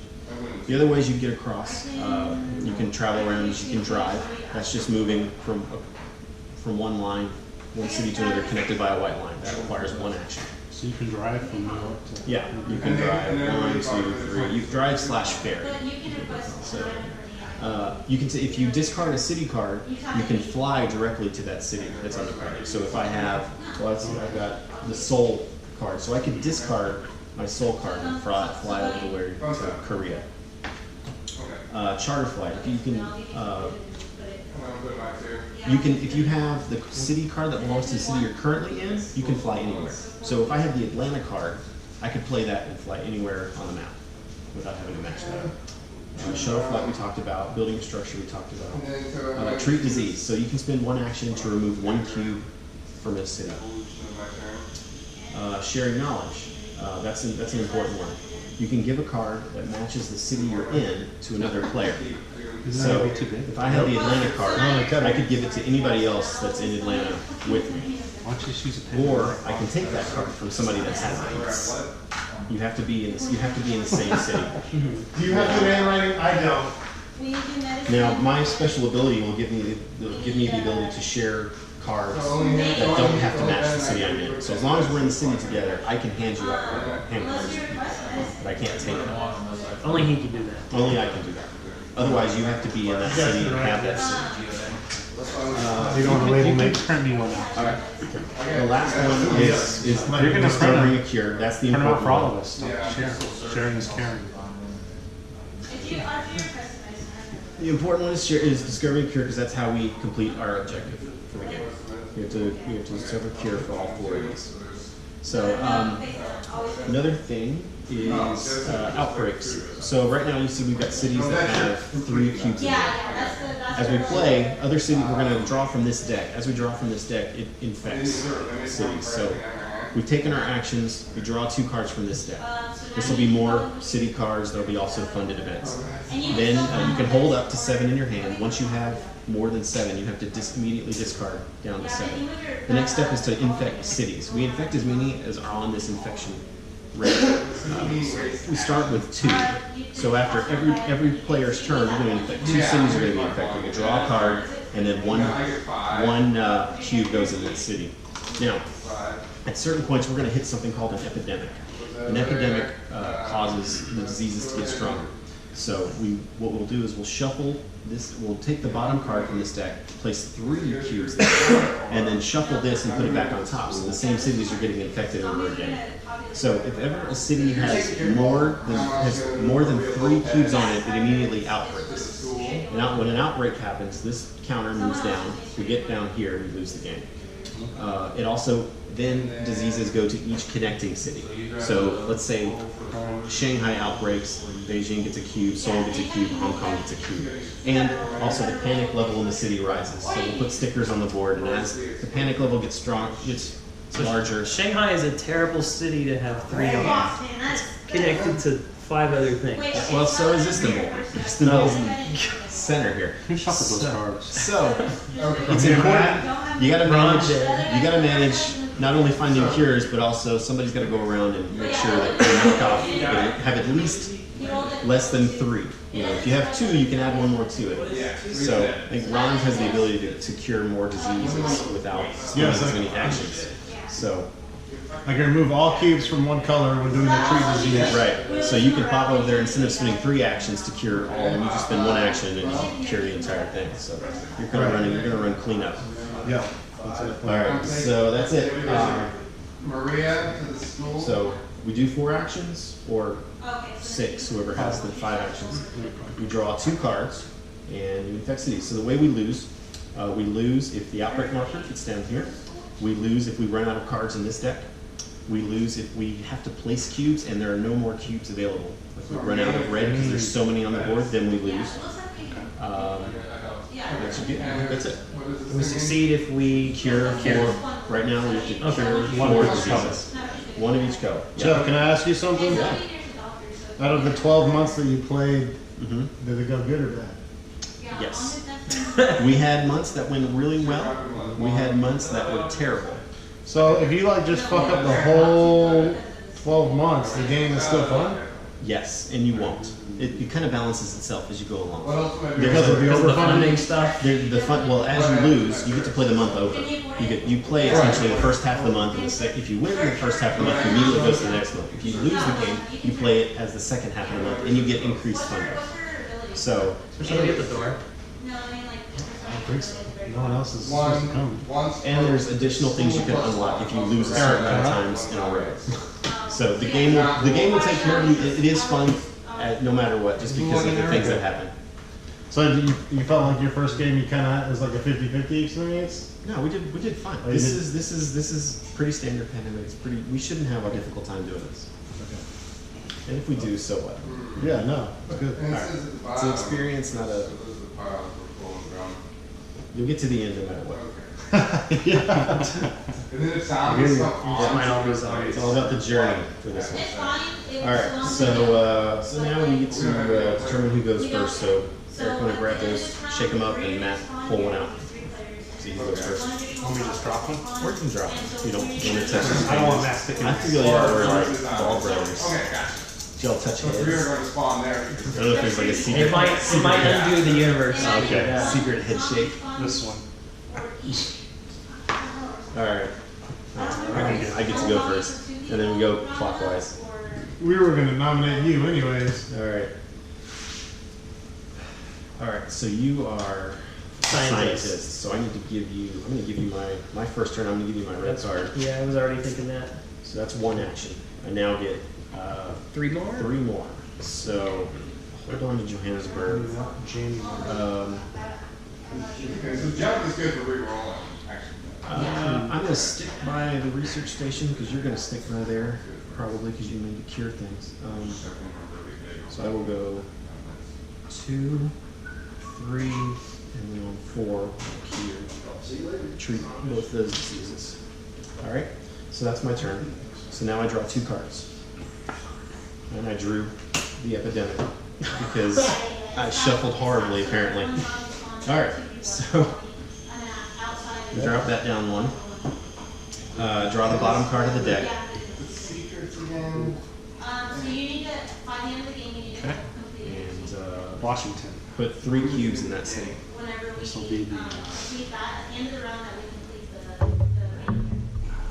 B: The other ways you get across, you can travel around, you can drive. That's just moving from one line, one city to another connected by a white line. That requires 1 action.
D: So you can drive from New York to...
B: Yeah, you can drive 1, 2, 3. You drive / ferry. So, you can if you discard a city card, you can fly directly to that city that's on the card. So if I have, let's see, I've got the soul card, so I could discard my soul card and fly over to Korea. Charter flight. You can if you have the city card that belongs to the city you're currently in, you can fly anywhere. So if I have the Atlanta card, I could play that and fly anywhere on the map without having to match that up. Shuttle flight we talked about, building a structure we talked about. Treat disease. So you can spend 1 action to remove 1 cube from a city. Sharing knowledge. That's an important one. You can give a card that matches the city you're in to another player. So if I had the Atlanta card, I could give it to anybody else that's in Atlanta with me.
D: Why don't you just use a pen?
B: Or I can take that card from somebody that has it. You have to be in the same city.
A: Do you have good handwriting? I don't.
B: Now, my special ability will give me the ability to share cards that don't have to match the city I'm in. So as long as we're in the city together, I can hand you out hand cards, but I can't take them.
G: Only he can do that.
B: Only I can do that. Otherwise, you have to be in that city and have that city.
A: You don't want to label me.
D: Print me one out.
B: All right. The last one is
D: You're gonna
B: discovering
D: print
B: a cure. That's the
D: Print them out
B: important
D: for all
B: one.
D: of us. Sharing is caring.
B: The important one is discovering a cure because that's how we complete our objective for the game. We have to discover a cure for all 4 of these. So another thing is outbreaks. So right now you see we've got cities that have 3 cubes in them. As we play, other cities we're going to draw from this deck. As we draw from this deck, it infects cities. So we've taken our actions, we draw 2 cards from this deck. This will be more city cards, there'll be also funded events. Then you can hold up to 7 in your hand. Once you have more than 7, you have to immediately discard down to 7. The next step is to infect cities. We infect as many as are on this infection rate. We start with 2. So after every player's turn, we're going to infect 2 cities are going to be infected. We draw a card, and then one cube goes in that city. Now, at certain points, we're going to hit something called an epidemic. An epidemic causes the diseases to get stronger. So what we'll do is we'll shuffle this, we'll take the bottom card from this deck, place 3 cubes there, and then shuffle this and put it back on top. So the same cities are getting infected over again. So if ever a city has more than 3 cubes on it, it immediately outbreaks. Now when an outbreak happens, this counter moves down. If we get down here, we lose the game. It also, then diseases go to each connecting city. So let's say Shanghai outbreaks, Beijing gets a cube, Seoul gets a cube, Hong Kong gets a cube. And also the panic level in the city rises. So we'll put stickers on the board, and as the panic level gets larger.
G: Shanghai is a terrible city to have 3 on. It's connected to 5 other things.
B: Well, so is Istanbul. Istanbul's in the center here.
D: Who shuffled those cards?
B: So it's important. You gotta manage not only finding cures, but also somebody's got to go around and make sure that you knock off, have at least less than 3. You know, if you have 2, you can add 1 more to it. So I think Ron has the ability to cure more diseases without spending as many actions. So
A: Like remove all cubes from one color when doing the tree disease.
B: Right. So you can pop over there instead of spending 3 actions to cure all, and you just spend 1 action and you cure the entire thing. So you're gonna run cleanup.
A: Yeah. That's it.
B: All right. So that's it.
C: Maria to the school.
B: So we do 4 actions or 6, whoever has the 5 actions. You draw 2 cards and you infect cities. So the way we lose if the outbreak marker gets down here. We lose if we run out of cards in this deck. We lose if we have to place cubes and there are no more cubes available. If we run out of red because there's so many on the board, then we lose. That's it.
G: We succeed if we
B: Cure 4. Right now we have to cure 4 diseases. 1 of each color.
A: Jeff, can I ask you something?
B: Yeah.
A: Out of the 12 months that you played, did it go good or bad?
B: Yes. We had months that went really well. We had months that were terrible.
A: So if you like just fuck up the whole 12 months, the game is still fun?
B: Yes, and you won't. It kind of balances itself as you go along.
A: Because of the overfunding
G: stuff.
B: The fun. Well, as you lose, you get to play the month over. You play essentially the first half of the month, and if you win the first half of the month, you immediately go to the next month. If you lose the game, you play it as the second half of the month, and you get increased funding. So.
G: Somebody at the door.
A: I don't think so. No one else is supposed to come.
B: And there's additional things you can unlock if you lose a certain amount of times in a row. So the game will take care of you. It is fun, no matter what, just because of the things that happen.
A: So you felt like your first game you kind of was like a 50-50 experience?
B: No, we did fine. This is pretty standard Pandemic. It's pretty. We shouldn't have a difficult time doing this. And if we do, so what?
A: Yeah, no, it's good.
B: All right. It's an experience, not a. You'll get to the end no matter what.
A: Yeah.
B: It's all about the journey for this one. All right, so now we get to determine who goes first. So Eric, want to grab those, shake them up, and Matt pull one out. See who goes first.
D: Want me to just drop one?
B: Or you can drop it. You don't want to touch it.
D: I don't want Matt sticking.
B: I feel like we're like ball brothers. Y'all touch heads. I don't know if there's like a secret.
G: It might undo the universe.
B: Okay.
G: Yeah.
B: Secret head shake.
D: This one.
B: All right. I get to go first, and then we go clockwise.
A: We were going to nominate you anyways.
B: All right. All right. So you are a scientist. So I need to give you. I'm going to give you my first turn. I'm going to give you my red card.
G: Yeah, I was already thinking that.
B: So that's 1 action. I now get
G: 3 more.
B: 3 more. So hold on to Johannesburg.
C: So jump is good for re-rolling, actually.
B: I'm going to stick by the research station because you're going to stick by there, probably because you need to cure things. So I will go 2, 3, and then on 4 here. Treat both those diseases. All right. So that's my turn. So now I draw 2 cards, and I drew the epidemic because I shuffled horribly apparently. All right, so drop that down 1. Draw the bottom card of the deck.
E: So you need to, by the end of the game, you need to complete it.
B: And
D: Washington.
B: put 3 cubes in that city.
E: Whenever we
D: This will be the.
E: complete that, at the end of the round, that we complete the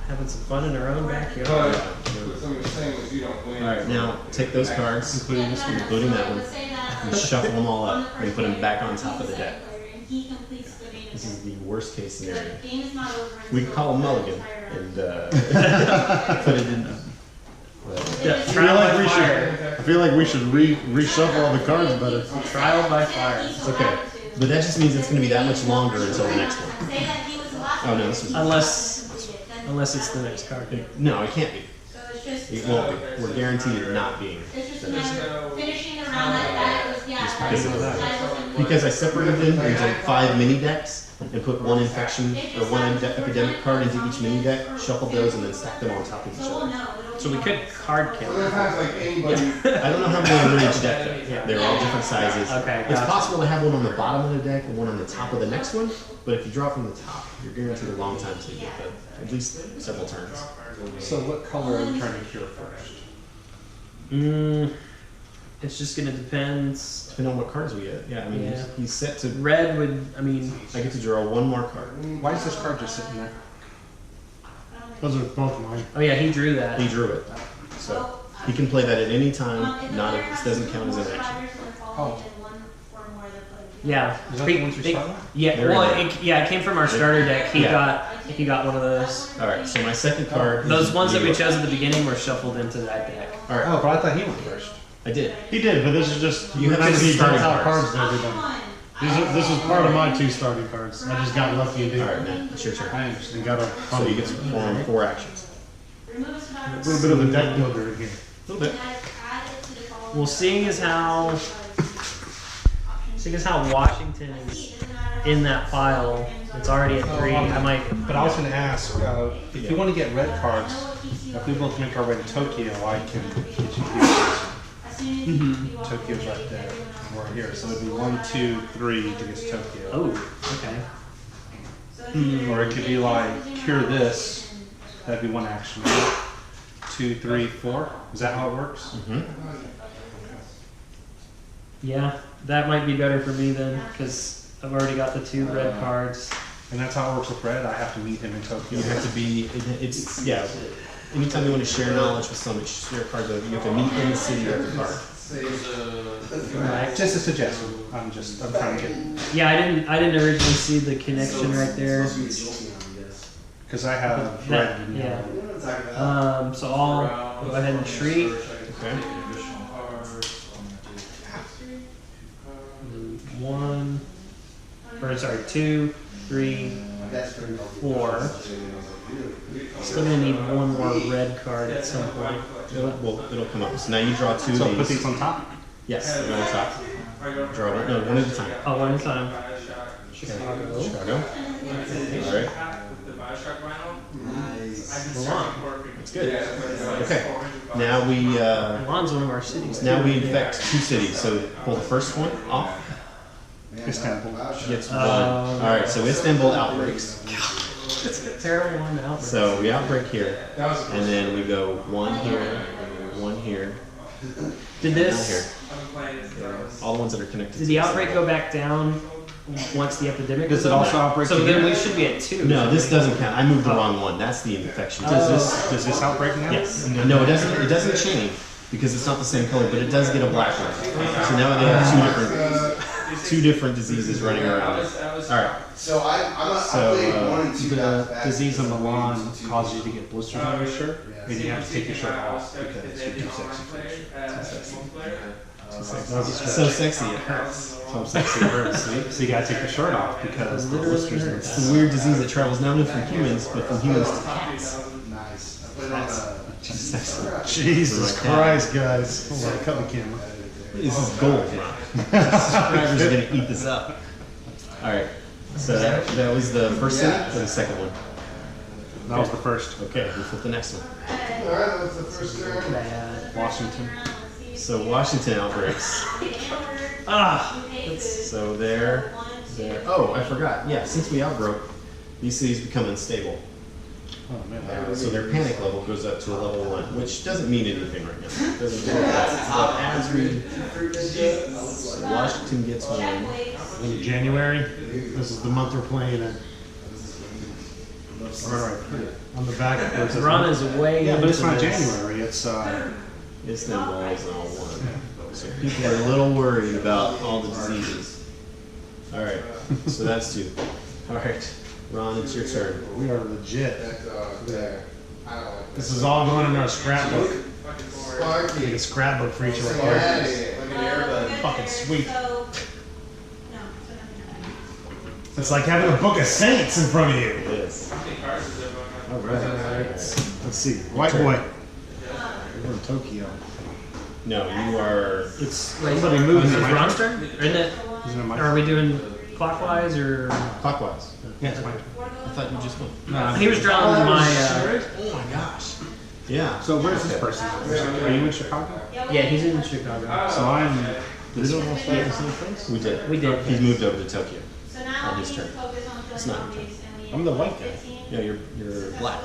G: Having some fun in our own backyard.
C: But something saying was you don't win.
B: All right, now take those cards, including this one, including that one, and shuffle them all up and put them back on top of the deck. This is the worst case scenario. We can call him Mulligan and put it in.
A: I feel like we should reshuffle all the cards better.
G: Trial by fire.
B: Okay, but that just means it's going to be that much longer until the next one. Oh no, this is
G: Unless it's the next card.
B: no, it can't be. It won't be. We're guaranteed it not being.
E: Finishing the round like that, it was, yeah.
B: Because I separated them into 5 mini decks and put 1 infection or 1 epidemic card into each mini deck, shuffled those, and then stacked them on top of each other.
G: So we could card kill.
C: Sometimes like anybody.
B: I don't know how many are in each deck though. They're all different sizes.
G: Okay,
B: It's
G: gotcha.
B: possible to have one on the bottom of the deck and one on the top of the next one, but if you draw from the top, you're guaranteed a long time to get at least several turns.
D: So what color are you trying to cure first?
G: It's just gonna depend.
B: Depending on what cards we get. Yeah, I mean,
G: Yeah.
B: he's set to.
G: Red would, I mean,
B: I get to draw 1 more card.
D: Why is this card just sitting there?
A: Those are both mine.
G: Oh yeah, he drew that.
B: He drew it. So he can play that at any time. Not if this doesn't count as an action.
D: Oh.
G: Yeah.
D: Is that the ones you're starting?
G: Yeah.
B: Very
G: Well,
B: good.
G: it came from our starter deck. He got one of those.
B: All right. So my second card.
G: Those
B: is
G: ones that we
B: you.
G: chose at the beginning were shuffled into that deck.
B: All right.
D: Oh, but I thought he went first.
B: I did.
A: He did, but this is just
B: You have
A: remember
B: to
A: he
B: start
A: dealt out
B: cards.
A: cards to everybody. This was part of my 2 starting cards. I just got lucky and did.
B: All right, man. It's your turn.
D: I understand.
A: And got a
B: So you get to perform 4 actions.
A: a little bit of a deck builder in here.
B: A little bit.
G: Well, seeing as how Washington is in that pile, it's already at 3. I might.
D: But I was going to ask, if you want to get red cards, if we both make our way to Tokyo, I can get you here. Tokyo's right there. And we're here. So it'd be 1, 2, 3 to get to Tokyo.
G: Oh, okay.
D: Or it could be like, cure this. That'd be 1 action. 2, 3, 4. Is that how it works?
G: Yeah, that might be better for me then, because I've already got the 2 red cards.
D: And that's how it works with red. I have to meet him in Tokyo.
B: You have to be. It's yeah. Anytime you want to share knowledge with someone, share cards. You have to meet in the city of the card.
G: Right.
D: Just a suggestion. I'm trying to get.
G: Yeah, I didn't originally see the connection right there.
D: Because I have
G: That,
D: red. And
G: yeah.
D: yellow.
G: So I'll go ahead and treat.
B: Okay.
G: 1, or sorry, 2, 3, 4. Still gonna need 1 more red card at some point.
B: It'll come up. So now you draw 2
D: So
B: of
D: put
B: these.
D: these on top?
B: Yes, they're on top. Draw one. No, one at a time.
G: Oh, 1 at a time.
B: Chicago. All right.
G: Milan.
B: That's good. Okay. Now we
G: Milan's one of our cities.
B: now we infect 2 cities. So pull the first one off.
D: Istanbul.
B: Gets 1. All right. So Istanbul outbreaks.
G: It's a terrible one to outbreak.
B: So we outbreak here, and then we go 1 here, 1 here,
G: Did
B: and
G: this?
B: here. All the ones that are connected.
G: Did the outbreak go back down once the epidemic?
D: Does
G: was
D: it
G: over?
D: also outbreak
G: So
D: to
G: then
D: here?
G: we should be at 2.
B: No, this doesn't count. I moved the wrong one. That's the infection.
D: Does this outbreak now?
B: Yes. No, it doesn't. It doesn't change because it's not the same color, but it does get a black one. So now they have 2 different diseases running around. All right.
C: So I played 1 and 2
D: The
C: back-to-back.
D: disease of Milan causes you to get blisters on your shirt, and you have to take your shirt off because you're too sexy for your shirt.
B: So sexy it hurts.
D: So sexy it hurts. So you gotta take your shirt off because the blisters are
B: It's a weird disease that travels not only from humans, but from humans to cats.
C: Nice. I played on the
A: Jesus Christ, guys. Hold on, cut the camera.
B: This is gold, man. Subscribers are gonna eat this up. All right. So that was the first city or the second one?
D: That was the first.
B: Okay, we'll flip the next one.
C: Alright, that was the first turn.
G: Bad.
D: Washington.
B: So Washington outbreaks.
G: Ah,
B: So there. Oh, I forgot. Yeah, since we outbroke, these cities become unstable.
D: Oh man.
B: So their panic level goes up to a level 1, which doesn't mean anything right now. It doesn't mean anything. But as we, Washington gets 1.
A: In January, this is the month we're playing in.
D: Where do I put it?
A: On the back, there's a
G: Ron is way
D: Yeah, but it's
G: into
D: not
G: this.
D: January. It's
B: Istanbul is all 1. So people are a little worried about all the diseases. All right, so that's 2. All right, Ron, it's your turn.
A: We are legit.
C: There.
A: This is all going in our scrapbook.
C: Sparky.
A: Make a scrapbook for each of our
C: Go
A: characters.
C: ahead. Look at everybody.
A: Fucking sweet.
E: So, no, so nothing.
A: It's like having a book of saints in front of you.
B: It is.
A: All right. Let's see. White boy. We're in Tokyo.
B: No, you are.
A: It's
G: Wait,
A: somebody moving.
G: is it Ron's turn? Or isn't it?
D: isn't it my
G: Are we doing clockwise or?
B: Clockwise.
D: Yeah, it's mine.
B: I thought you just went.
D: No,
G: He was drawing my.
B: Oh my gosh. Yeah.
D: So where's this person? Are you in Chicago?
G: Yeah, he's in Chicago.
D: So I'm.
A: Did it almost stay in the same place?
B: We did.
G: We did.
B: He's moved over to Tokyo.
E: So now
B: On
E: we
B: his
E: need to
B: turn.
E: focus on
B: It's
E: killing
B: not your
E: zombies, and we
A: I'm the
E: have
A: white guy.
E: 15.
B: Yeah, you're black.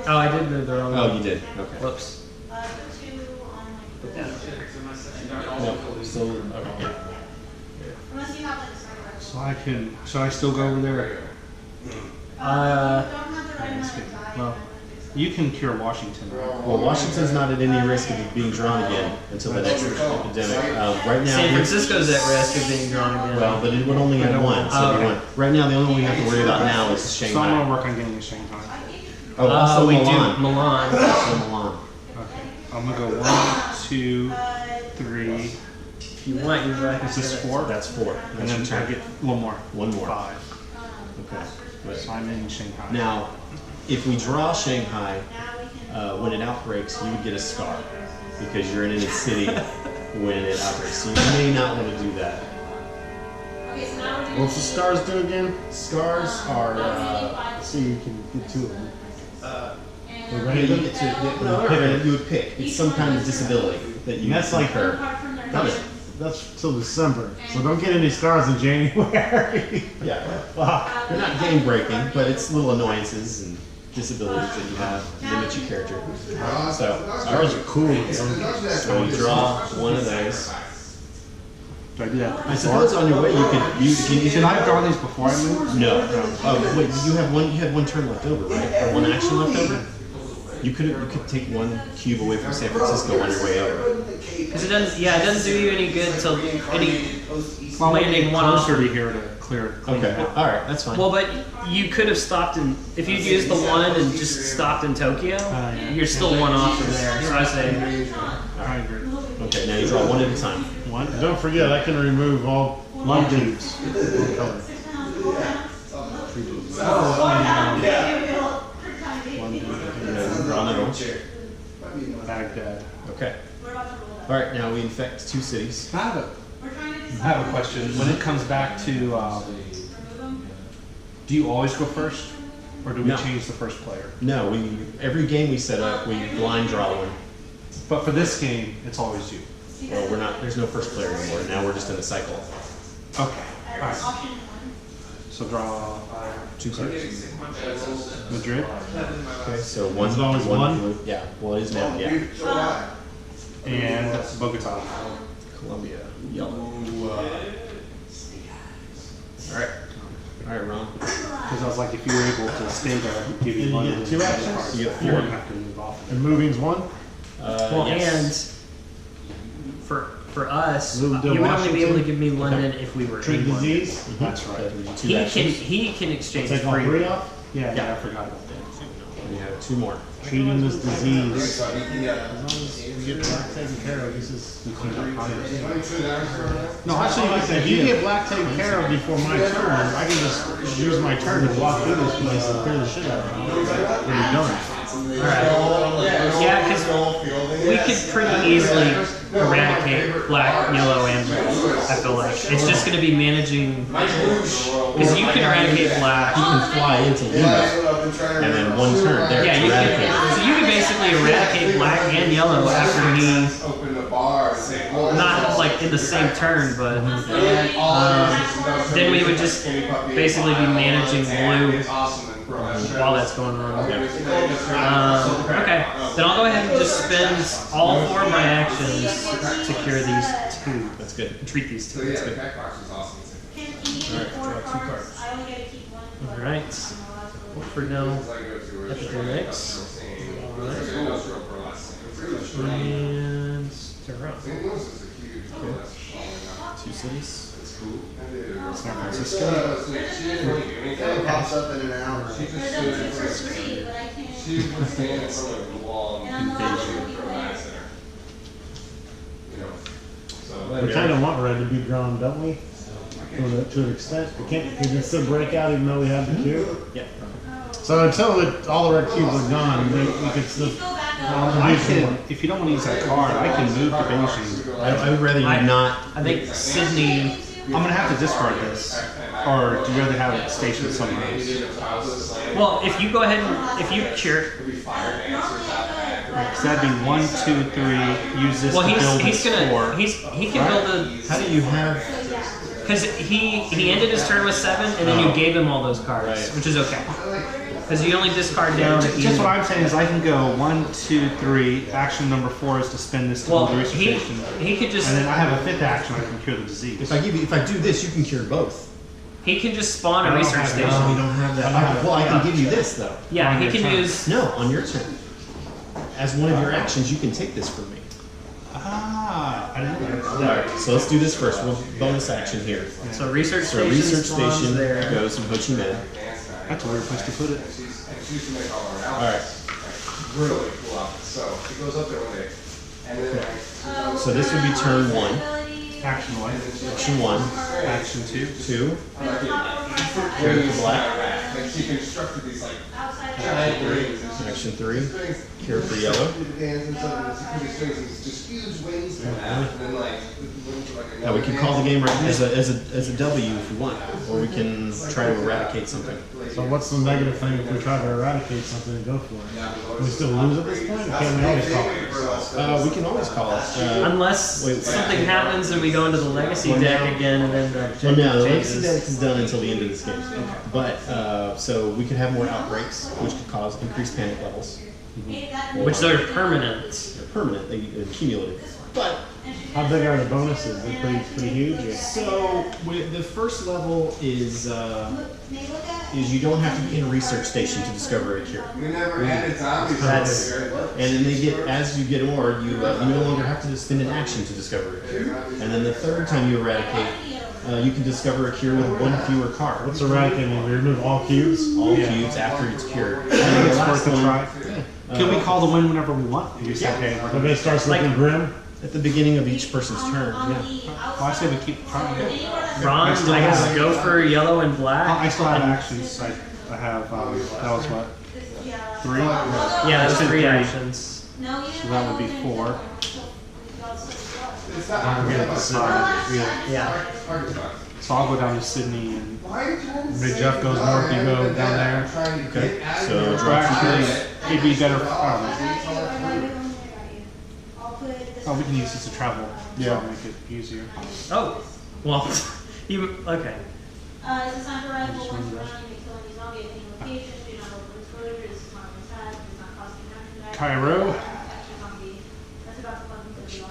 G: Oh, I did move the wrong
B: Oh,
G: one.
B: you did. Okay.
G: Whoops.
E: Put 2 on like
G: Yeah.
B: No, still. Okay.
E: unless you have like a
D: So I can. Should I still go over there?
G: Uh,
E: don't have the right amount of die.
G: well,
D: You can cure Washington, right?
B: Well, Washington's not at any risk of being drawn again until the next epidemic. Right now,
G: San Francisco's at risk of being drawn again.
B: well, but it would only have one. So
G: Oh, okay.
B: right now, the only one we have to worry about now is
D: So I'm
B: Shanghai.
D: gonna work on getting to Shanghai.
B: Oh, also
G: we
B: Milan.
G: do Milan.
B: Also Milan.
D: Okay. I'm gonna go 1, 2, 3.
G: If you want, you're right.
D: Is this 4?
B: That's 4.
D: And
B: That's
D: then
B: your
D: I
B: turn.
D: get one more.
B: One more.
D: 5.
B: Okay. Right.
D: So I'm in Shanghai.
B: Now, if we draw Shanghai, when it outbreaks, you would get a scar because you're in a city when it outbreaks. So you may not want to do that.
E: Okay, so now we're doing.
A: What's the stars do again?
B: Scars are.
A: Let's see, you can get 2 of them.
B: You get to, you would pick. It's some kind of disability that you.
A: That's like
B: her.
A: That's till December, so don't get any stars in January.
B: Yeah. They're not game breaking, but it's little annoyances and disabilities that you have limit your character. So
A: Stars are cool.
B: so you draw one of those.
D: Do I do that?
B: I suppose on your way you could
D: Should I draw these before I move?
B: No. Oh wait, you had one turn left over, right? Or one action left over? You could take 1 cube away from San Francisco on your way over.
G: Because it doesn't do you any good till any
D: Well, I'm
G: landing
D: getting
G: one off.
D: closer to here to clear.
B: Okay. All right, that's fine.
G: Well, but you could have stopped in if you'd used the 1 and just stopped in Tokyo.
D: Yeah.
G: You're still 1 off from there. So I say
D: I agree.
B: Okay, now you draw 1 at a time.
D: 1.
A: Don't forget, I can remove all
D: Love dudes.
A: color.
B: Draw another one.
D: Baghdad.
B: Okay. All right, now we infect 2 cities.
D: I have a question. When it comes back to, do you always go first, or do we
B: No.
D: change the first player?
B: No, every game we set up, we blind draw 1.
D: But for this game, it's always you.
B: Well, we're not. There's no first player anymore. Now we're just in a cycle.
D: Okay. All right. So draw
B: 2 cards.
D: Madrid
B: Okay, so one.
A: Is it always one?
B: blue. Yeah. Well, it is now. Yeah.
D: and Bogota.
B: Colombia. Yellow. All right. All right, Ron.
D: Because I was like, if you were able to stay there, I'd give you
A: You
D: one
A: get
D: of
A: 2
D: the
A: actions?
D: cards.
B: You get
D: You
B: 4.
D: wouldn't have to move off.
A: And moving's 1?
G: well,
B: Yes.
G: and for us,
A: Move to
G: you would only be able to
A: Washington.
G: give me London if we were
A: Treat
G: in London.
A: disease?
D: That's right.
B: Two
G: He
B: actions.
G: can exchange
A: Take all 3
G: free.
A: off?
D: Yeah,
B: Yeah.
D: I forgot about that.
B: We have 2 more.
A: Treating this disease. As long as we get black taken care of, this is. No, actually, if you get black taken care of before my turn, I can just use my turn to walk through this place and clear the shit out of it. When you're done.
G: Alright. Yeah, because we could pretty easily eradicate black, yellow, and red. I feel like it's just going to be managing. Because you can eradicate black.
B: You can fly into Lima, and then 1 turn there
G: Yeah,
B: to
G: you
B: eradicate.
G: can. So you can basically eradicate black and yellow after he, not like in the same turn, but then we would just basically be managing blue while that's going on. Okay, then I'll go ahead and just spend all 4 of my actions to cure these 2.
B: That's good.
G: Treat these 2. That's good.
B: Alright, draw 2 cards.
E: I only get to keep 1.
G: All right. For now, epidemics. And they're up.
B: 2 cities.
D: San Francisco.
C: It pops up in an hour.
E: It doesn't for free, but I can.
A: We kind of want red to be drawn, don't we? To an extent. We can't, can it still break out even though we have the cube?
B: Yeah.
A: So until all the red cubes are gone, we could still.
D: I can, if you don't want to use that card, I can move to Beijing.
B: I would rather you not.
G: I think Sydney.
D: I'm gonna have to discard this, or do you rather have it stationed somewhere else?
G: Well, if you go ahead and if you cure.
D: So that'd be 1, 2, 3. Use this
G: Well,
D: to build
G: he's
D: a
G: gonna
D: score.
G: he can build a.
B: How do you have?
G: Because he ended his turn with 7, and then you gave him all those cards,
B: Right.
G: which is okay. Because you only discard down at the
D: Just
G: end.
D: what I'm saying is I can go 1, 2, 3. Action number 4 is to spend this to
G: Well,
D: build a research station.
G: he could just.
D: And then I have a 5th action I can cure the disease.
B: If I do this, you can cure both.
G: He can just spawn a
D: I don't
G: research
D: have
G: station.
B: Oh, we don't have that. Well, I can give you this though.
G: Yeah,
D: On
G: he
D: your
G: can
D: turn.
G: use.
B: No, on your turn. As one of your actions, you can take this from me.
D: Ah, I didn't know that.
B: Alright, so let's do this first. We'll bonus action here.
G: So research
B: So
G: station.
B: research
G: spawns
B: station
G: there.
B: goes from Ho Chi Minh.
D: That's a weird place to put it.
B: Alright,
C: Really cool office. So it goes up there one day. And then
B: so this would be turn 1.
D: Action one.
B: Action 1,
D: Action two.
B: 2,
C: Very
B: for black.
C: Like she constructed these like
E: Outside.
C: giant rings.
B: Action 3, cure for yellow.
C: Just huge wings come out, and then like
B: Now we can call the game right as a W if we want, or we can try to eradicate something.
A: So what's the negative thing if we try to eradicate something and go for it? Can we still lose at this point? Or can we always call it?
B: We can always call it.
G: Unless
B: Wait.
G: something happens and we go into the legacy deck again and then the
B: Well, no, the legacy
G: changes.
B: deck is done until the end of this game. But so we could have more outbreaks, which could cause increased panic levels.
G: Which are permanent.
B: They're permanent, they accumulative. But
A: How big are the bonuses? They're pretty huge. Or?
B: so the first level is you don't have to be in a research station to discover a cure.
C: we never had zombies.
G: That's-
B: And then they get, as you get more, you no longer have to spend an action to discover a cure. And then the third time you eradicate, you can discover a cure with one fewer card.
A: What's eradicating? We remove all cubes?
B: All
D: Yeah.
B: cubes after it's cured.
D: I think it's
B: The
D: worth
B: last
D: a
B: one,
D: try. Can we call the win whenever we want? You say, okay,
A: So if it starts looking
G: Like-
A: grim?
B: at the beginning of each person's turn. Yeah.
D: well, I say we keep trying.
G: Ron, I guess go for yellow and black.
D: I still have actions. I have, that was what? 3?
G: Yeah,
D: I
G: those
D: said
G: 3
D: 3.
G: actions.
D: So that would be 4.
C: It's not
D: I'm gonna decide.
G: Yeah.
D: So I'll go down to Sydney and
A: Big Jeff goes north, you go down there.
B: Okay. So
D: or
B: draw 2
D: actually,
B: cards.
D: it'd be better. Oh, we can use this to travel.
A: Yeah.
D: So make it easier.
G: Oh, well, you okay?
E: It's a time to rifle once around, you may kill any zombie at any location, do not open exposure, this is not an attack, does not cost you action die.
D: Cairo.
E: Extra zombie. That's about the fun thing to do.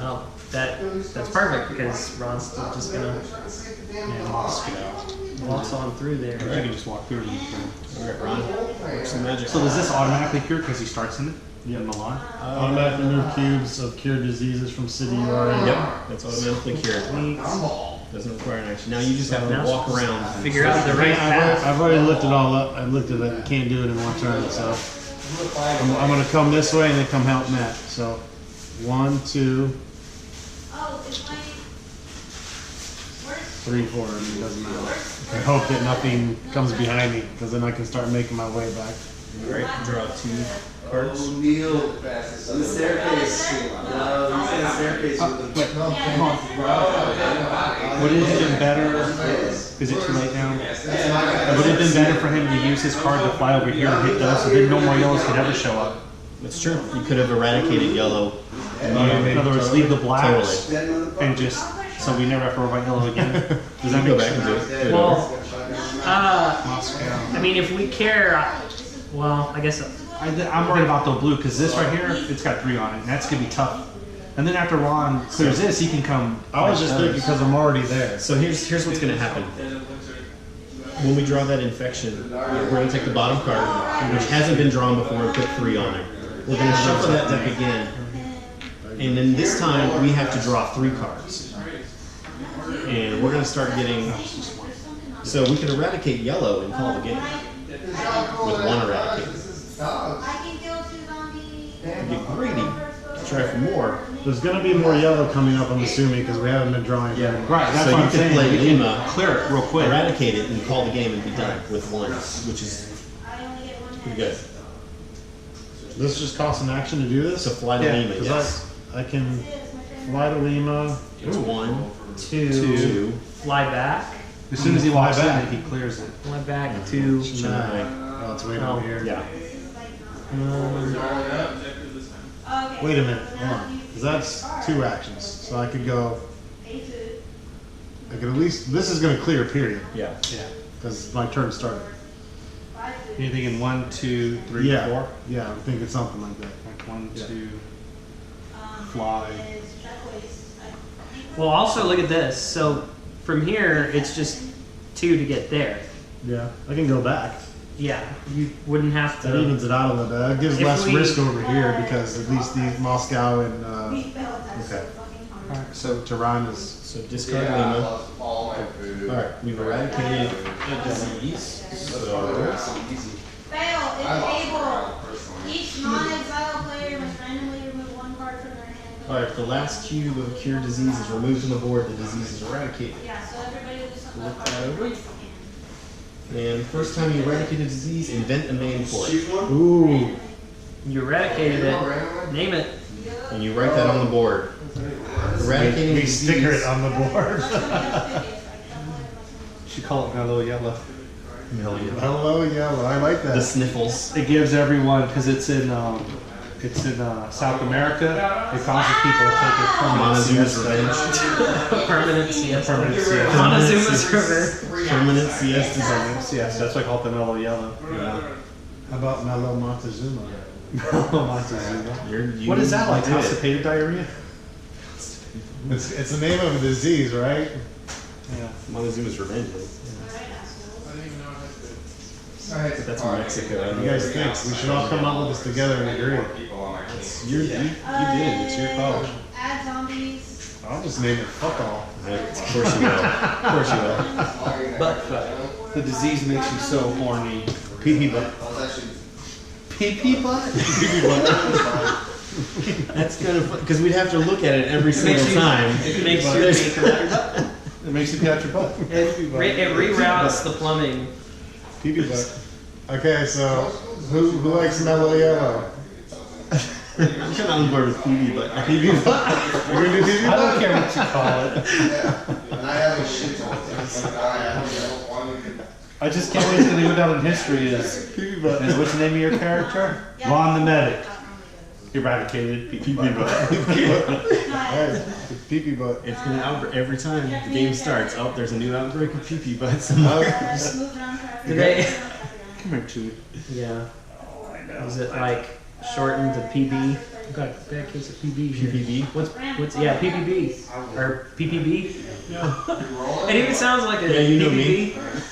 G: Oh, that's perfect because Ron's still just gonna
D: Yeah, Moscow.
G: walks on through there.
D: You can just walk through them.
B: Alright, Ron. Work some magic.
D: So does this automatically cure because he starts in it? Yeah, Milan.
A: Automatically remove cubes of cured diseases from city you are in.
B: Yep, that's automatically cured. Doesn't require an action. Now you just have to
G: Now
B: walk around.
G: Figure out the right path.
A: I've already looked it all up. I looked at it. You can't do it in one turn. So I'm going to come this way and then come help Matt. So 1, 2,
E: Oh, it's my.
A: 3, 4. I mean, it doesn't matter. I hope that nothing comes behind me because then I can start making my way back.
B: Alright, draw 2 cards.
C: O'Neill fastest. On the staircase. No, he's in the staircase with the.
D: Wait, come on. Would it have been better? Is it too late now? Would it have been better for him to use his card to fly over here and hit those, so then no more yellows could ever show up?
B: That's true. You could have eradicated yellow.
D: In other words, leave the blacks
B: Totally.
D: and just so we never have to worry about yellow again. Does that
B: Go
D: make
B: back and
D: sense?
B: do it.
G: Well,
D: Moscow.
G: I mean, if we care, well, I guess
D: I'm worried about the blue because this right here, it's got 3 on it, and that's gonna be tough. And then after Ron clears this, he can come.
A: I was just thinking because I'm already there.
B: So here's what's going to happen. When we draw that infection, we're going to take the bottom card, which hasn't been drawn before, and put 3 on it. We're going to shuffle that deck again, and then this time we have to draw 3 cards. And we're going to start getting. So we can eradicate yellow and call the game with 1 eradicated.
E: I can kill 2 zombies.
B: If you get greedy, try for more.
A: There's going to be more yellow coming up, I'm assuming, because we haven't been drawing.
B: Yeah.
D: Right, that's
B: So
D: what
B: you
D: I'm
B: can
D: saying.
B: play
D: We can
B: Lima,
D: clear it real quick.
B: eradicate it, and call the game and be done with 1, which is
E: I only get 1
B: pretty
E: hit.
B: good.
A: This just costs an action to do this?
B: So fly to
D: Yeah,
B: Lima,
A: 'Cause
B: yes.
A: I can fly to Lima.
B: It's 1,
G: 2,
B: 2,
G: fly back,
D: As soon as he walks in,
A: back.
D: he clears it.
G: fly back to.
B: Chennai.
A: Oh, it's way
G: Oh.
A: over here.
B: Yeah.
E: Okay.
A: Wait a minute. Hold on. 'Cause that's 2 actions. So I could go. I could at least. This is going to clear, period.
B: Yeah.
D: Yeah.
A: Because my turn started.
D: Anything in 1, 2, 3,
A: Yeah.
D: 4?
A: Yeah, I'm thinking something like that.
D: Like 1,
A: Yeah.
D: 2. Fly.
G: Well, also look at this. So from here, it's just 2 to get there.
A: Yeah, I can go back.
G: Yeah, you wouldn't have
A: That
G: to.
A: evens it out a little bit. It gives
G: If
A: less
G: we-
A: risk over here because at least the Moscow and
E: Okay.
A: so Tehran is.
B: So discard
C: Yeah, I
B: Lima.
C: lost all my food.
B: All right, we've eradicated a disease. So
C: Easy.
E: Fail,
C: I
E: enable.
C: lost personally.
E: Each non-exile player must randomly remove 1 card from their hand.
B: all right, if the last cube of a cured disease is removed from the board, the disease is eradicated.
E: Yeah, so everybody will do something.
B: Look that over. And the first time you eradicate a disease, invent a name for it.
C: Choose one.
A: Ooh.
G: You eradicated it. Name it.
B: And you write that on the board. Eradicating a
A: We sticker
B: disease.
A: it on the board.
D: Should call it Mellow Yellow.
A: Hello, yellow. I like
B: The
A: that.
B: sniffles.
D: It gives everyone, because it's in South America. It causes people to take it from
B: Montezuma's revenge.
G: Permanent siesta.
D: Permanent siesta.
G: Montezuma's River.
B: Permanent siesta.
D: Yes, that's why I call it the Mellow Yellow.
A: How about Mellow Montezuma?
D: Mellow Montezuma.
B: You
D: What is that like?
B: did it.
D: Constipated diarrhea?
A: It's the name of a disease, right?
D: Yeah.
B: Montezuma's revenge. That's Mexico.
A: You guys think we should all come up with this together and agree?
B: You did. It's your call.
E: Add zombies.
A: I'll just name it fuck all.
B: Of course you will. Of course you will.
G: Butt.
D: The disease makes you so horny.
A: Pee butt.
D: Pee butt?
B: That's kind of fun because we'd have to look at it every single time.
G: It makes you pee come out your butt.
D: It makes you pee out your butt.
G: It reroutes the plumbing.
A: Pee butt. Okay, so who likes Mellow Yellow?
B: I'm kind of on board with PB, but
A: Pee butt. You're gonna do pee
D: I
A: butt?
D: don't care what you call it.
C: And I have a shit ton of things.
D: I just can't wait till they go down in history as
A: Pee butt.
D: what's the name of your character? Vaughn the Medic. Eradicated pee butt.
A: Alright, pee butt.
B: it's gonna outbreak every time the game starts. Oh, there's a new outbreak of PP butt somewhere.
G: Do they?
D: Come here, Chewie.
G: Yeah. Is it like shortened to PB? I've got a bad case of PB here.
B: PPB.
G: What's yeah, PPB or PPB? It even sounds like a
B: Yeah, you know
G: PPB.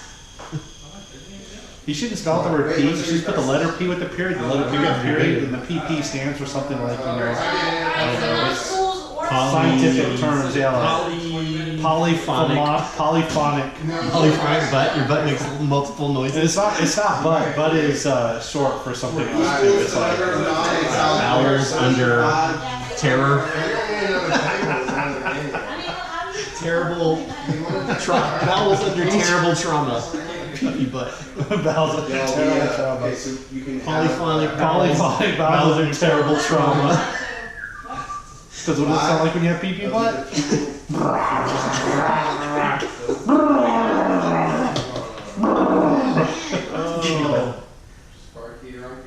D: You shouldn't spell the word P. You should just put the letter P with the period, the letter P with the period, and the PP stands for something like, I don't know, it's scientific terms, yeah, like polyphonic.
B: Polyphonic butt. Your butt makes multiple noises.
D: It's not butt. Butt is short for something else too. It's like
B: Hours under terror. Terrible. Bowels under terrible trauma. PP butt.
D: bowels of terrible trauma.
C: Okay, so you can
B: Polyphonic
D: Polyphonic bowels of terrible trauma. Because what does it sound like when you have pee butt?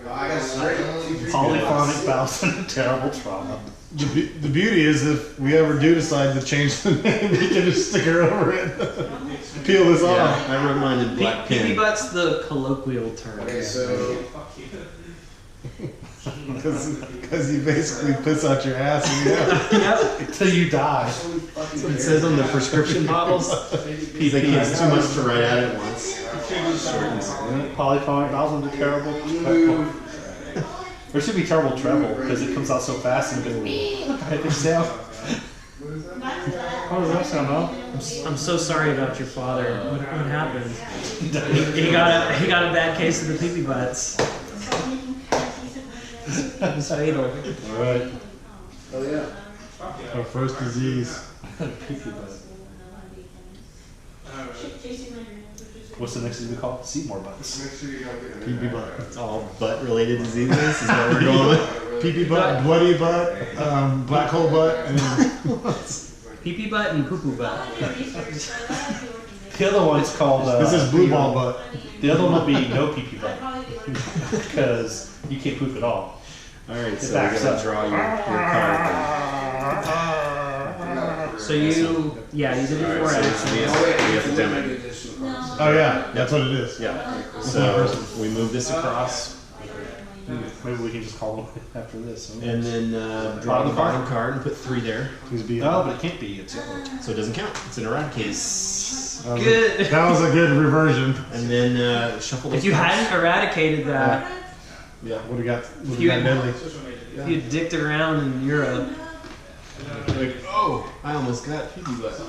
C: I got straight.
D: Polyphonic bowels of terrible trauma.
A: The beauty is if we ever do decide to change the name, we can just stick her over it. Peel this off.
B: Yeah, I reminded Black
G: PB
B: Pen.
G: butt's the colloquial term.
C: Okay, so
A: Because you basically piss out your ass and
G: Yep.
D: Until you die.
B: It says on the prescription bottles. He's like, it's too much to write out at once.
D: Polyphonic bowels of terrible. There should be terrible treble because it comes out so fast and goes. I think so. How does that sound, huh?
G: I'm so sorry about your father. What happened? He got a bad case of the PB butts. It was fatal.
A: Alright.
C: oh yeah.
A: Our first disease.
D: What's the next thing we call it? Seymour butts.
C: Make sure you don't get an
A: Pee butt.
B: It's all butt related diseases. Is what we're going with.
A: Pee butt, bloody butt, black hole butt, and
G: PP butt and poo poo butt.
D: The other one's called.
A: this is blue ball butt.
D: The other one will be no pee butt because you can't poop at all.
B: Alright, so
D: backs
B: we're gonna
D: up.
B: draw your card.
G: So you did it
B: Alright,
G: before
B: so it's
G: accident.
B: the epidemic.
A: Oh yeah, that's what it is.
B: Yeah. So we move this across.
D: Maybe we can just call him after this. Huh?
B: And then draw the bottom card and put 3 there.
D: No, but it can't be. It's yellow.
B: So it doesn't count. It's an eradicate.
G: Good.
A: That was a good reversion.
B: And then shuffle the
G: If you hadn't eradicated that,
A: Yeah, what do you got? What do
G: You
A: you got deadly?
G: if you dicked around in Europe,
B: Like, oh, I almost got piggy butt.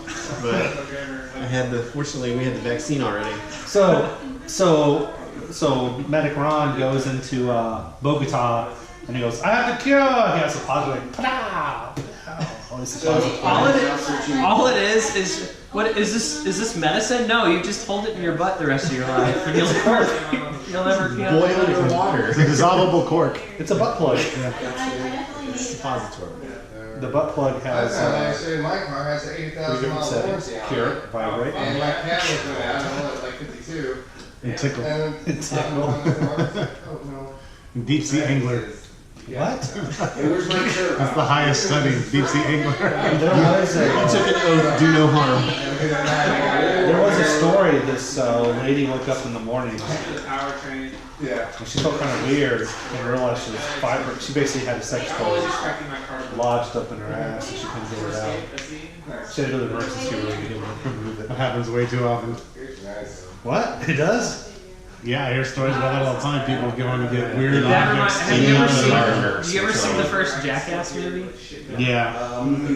B: But fortunately we had the vaccine already.
D: So Medic Ron goes into Bogota and he goes, I have the cure! He has a positive. Ta-da! Oh, this is positive.
G: all it is what is this? Is this medicine? No, you just hold it in your butt the rest of your life, and you'll never feel
B: Boil your water.
A: It's a dissolvable cork.
D: It's a butt plug.
B: It's suppository.
D: The butt plug has
C: Actually, my car has an 80,000
D: different
C: mile
D: settings.
C: warranty on
D: Cure,
C: it.
D: vibrate,
C: And my camera's going out, I know it's like 52.
A: And tickle.
C: And
D: and tickle.
C: oh no.
A: And deep sea angler.
D: What?
C: Hey, where's my shirt?
A: That's the highest study, deep sea angler.
D: There was
B: You took an oath, do no harm.
D: there was a story. This lady woke up in the morning
C: Yeah.
D: and she felt kind of weird and realized she was fiber. She basically had a sex toy lodged up in her ass and she couldn't get it out. She had to go to the emergency room to remove it.
A: That happens way too often.
C: Nice.
D: What? It does?
A: Yeah, I hear stories about that all the time. People go on to get weird
G: That
A: objects.
G: have you ever
B: seen-
G: have you ever seen the first Jackass movie?
A: Yeah.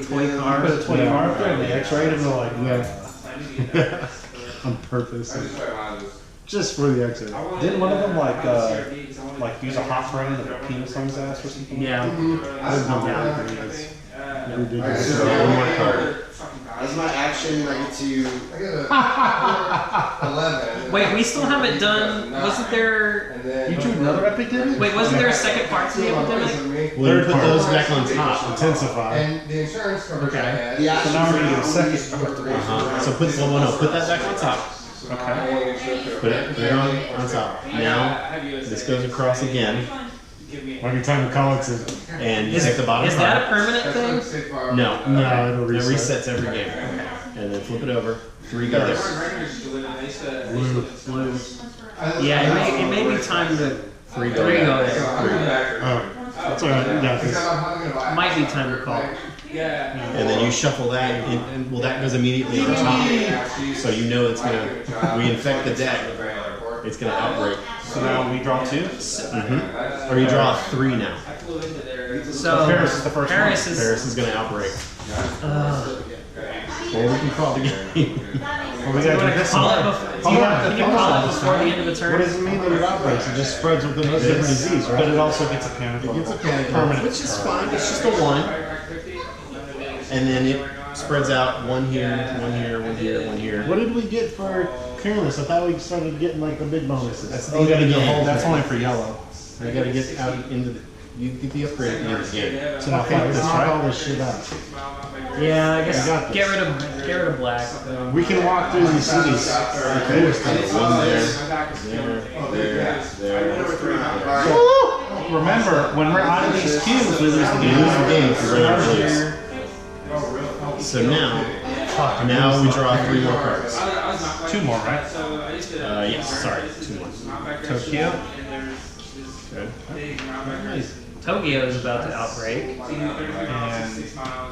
G: Toy
D: I
G: car.
D: put a 20 car up there and they x-rayed and they're like,
A: Yeah. On purpose. Just for the exit.
D: didn't one of them like use a hot brand and put a penis on his ass or something?
G: Yeah.
A: I don't know anything that's ridiculous.
B: So one more card.
C: That's my action. I get to. I get a 11.
G: Wait, we still haven't done. Wasn't there?
C: And then.
D: You drew another epidemic?
G: Wait, wasn't there a second part to the epidemic?
B: Well, you put those back on top.
A: Intensify.
C: And the insurance coverage I had.
D: So now we're gonna do a second.
B: So put put that back on top.
D: Okay.
B: Put it on top. Now this goes across again,
A: Might be time to call it to.
B: and you take the bottom
G: Is that a
B: card.
G: permanent thing?
B: No,
A: No, it'll
B: it
A: reset.
B: resets every game. And then flip it over. 3 go there.
G: Blue. Yeah, it may be time to
B: 3 go
G: three
B: there.
G: go there.
A: Oh, that's alright. Yeah, 'cause
G: Might be time to call.
B: And then you shuffle that, and well, that goes immediately on top. So you know it's gonna reinfect the deck. It's gonna outbreak.
D: So now we draw 2.
B: Or you draw 3 now.
G: So
D: Paris is the first
G: Paris is.
B: Paris is gonna outbreak. Or we can call the game.
A: well, we
G: You
A: gotta
G: want
A: do
G: to
A: this
G: call it
A: one.
G: before?
A: Hold on,
G: Can you call it before the end of the
A: What
G: turn?
A: does it mean that it outbreaks? It just spreads with a different disease,
D: But
A: right?
D: it also gets a panic.
A: It gets a panic.
D: Permanent.
B: Which is fine, it's just a 1. And then it spreads out 1 here, 1 here, 1 here, 1 here.
A: What did we get for careless? I thought we started getting like the big bonuses.
B: That's
A: Oh, we gotta
B: the
A: get
B: end of the
A: hold.
B: game.
D: That's only for yellow.
B: You gotta get out into the, you get the upgrade at the end of the game.
D: So now
A: Okay,
D: fight
A: let's
D: this,
A: knock
D: right?
A: all this shit out.
G: Yeah, I guess
A: I got this.
G: get rid of black.
A: We can walk through these cities.
B: Okay, there's 1 there, there.
D: Remember, when we're out of these cubes, we lose the
B: You
D: game.
B: lose the game if you run out of blues. So now we draw 3 more cards.
D: 2 more, right?
B: Yes, sorry, 2 more.
D: Tokyo.
G: Tokyo is about to outbreak.
D: And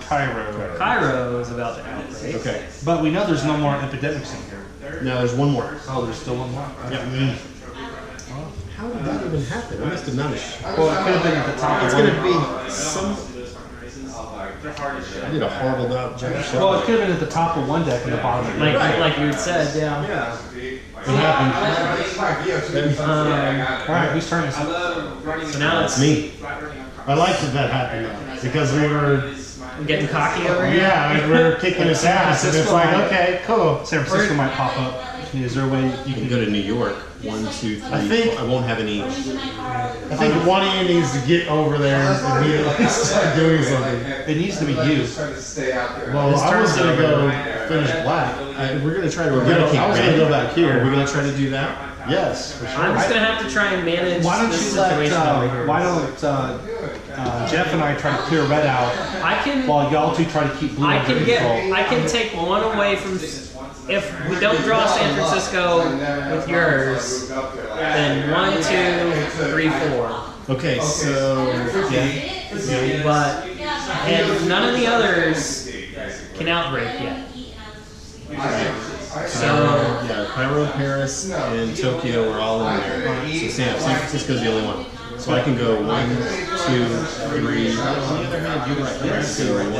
D: Cairo.
G: Cairo is about to outbreak.
B: Okay,
D: But we know there's no more epidemics in here.
B: now there's 1 more.
D: Oh, there's still one more?
B: How did that even happen? I must have managed.
D: Well, it could have been at the top.
B: It's gonna be some. I did a horrible job.
D: Well, it could have been at the top of one deck and the bottom of the other.
G: Like you had said, yeah.
B: Yeah.
A: What happened?
D: Alright, whose turn is it?
G: So now
B: That's
G: it's
B: me.
A: I liked that happened though, because we were,
G: getting cocky over here.
A: yeah, we were kicking his ass, and it's like, okay, cool.
D: San Francisco might pop up. Is there a way
B: You can go to New York. 1, 2, 3.
A: I think-
B: 4. I won't have any.
A: I think one of you needs to get over there and immediately start doing something.
D: it needs to be you?
A: Well,
G: His
A: I was
G: turn's
A: gonna
G: over.
A: go finish black.
B: We're gonna try to
A: Yeah,
B: eradicate.
A: I was gonna go back here.
B: Are we gonna try to do that?
A: Yes, for sure.
G: I'm just gonna have to try and manage
D: Why don't
G: this
D: you let,
G: situation over here.
D: why don't Jeff and I try to clear red out
G: I can
D: while y'all two try to keep blue
G: I
D: under
G: can
D: control?
G: I can take 1 away from. If we don't draw San Francisco with yours, then 1, 2, 3, 4.
B: Okay, so yeah.
G: but and none of the others can outbreak yet.
B: So yeah, Cairo, Paris, and Tokyo are all in there. So San Francisco's the only one. So I can go 1, 2, 3. On the other hand, you're right. Let's go 1, 2.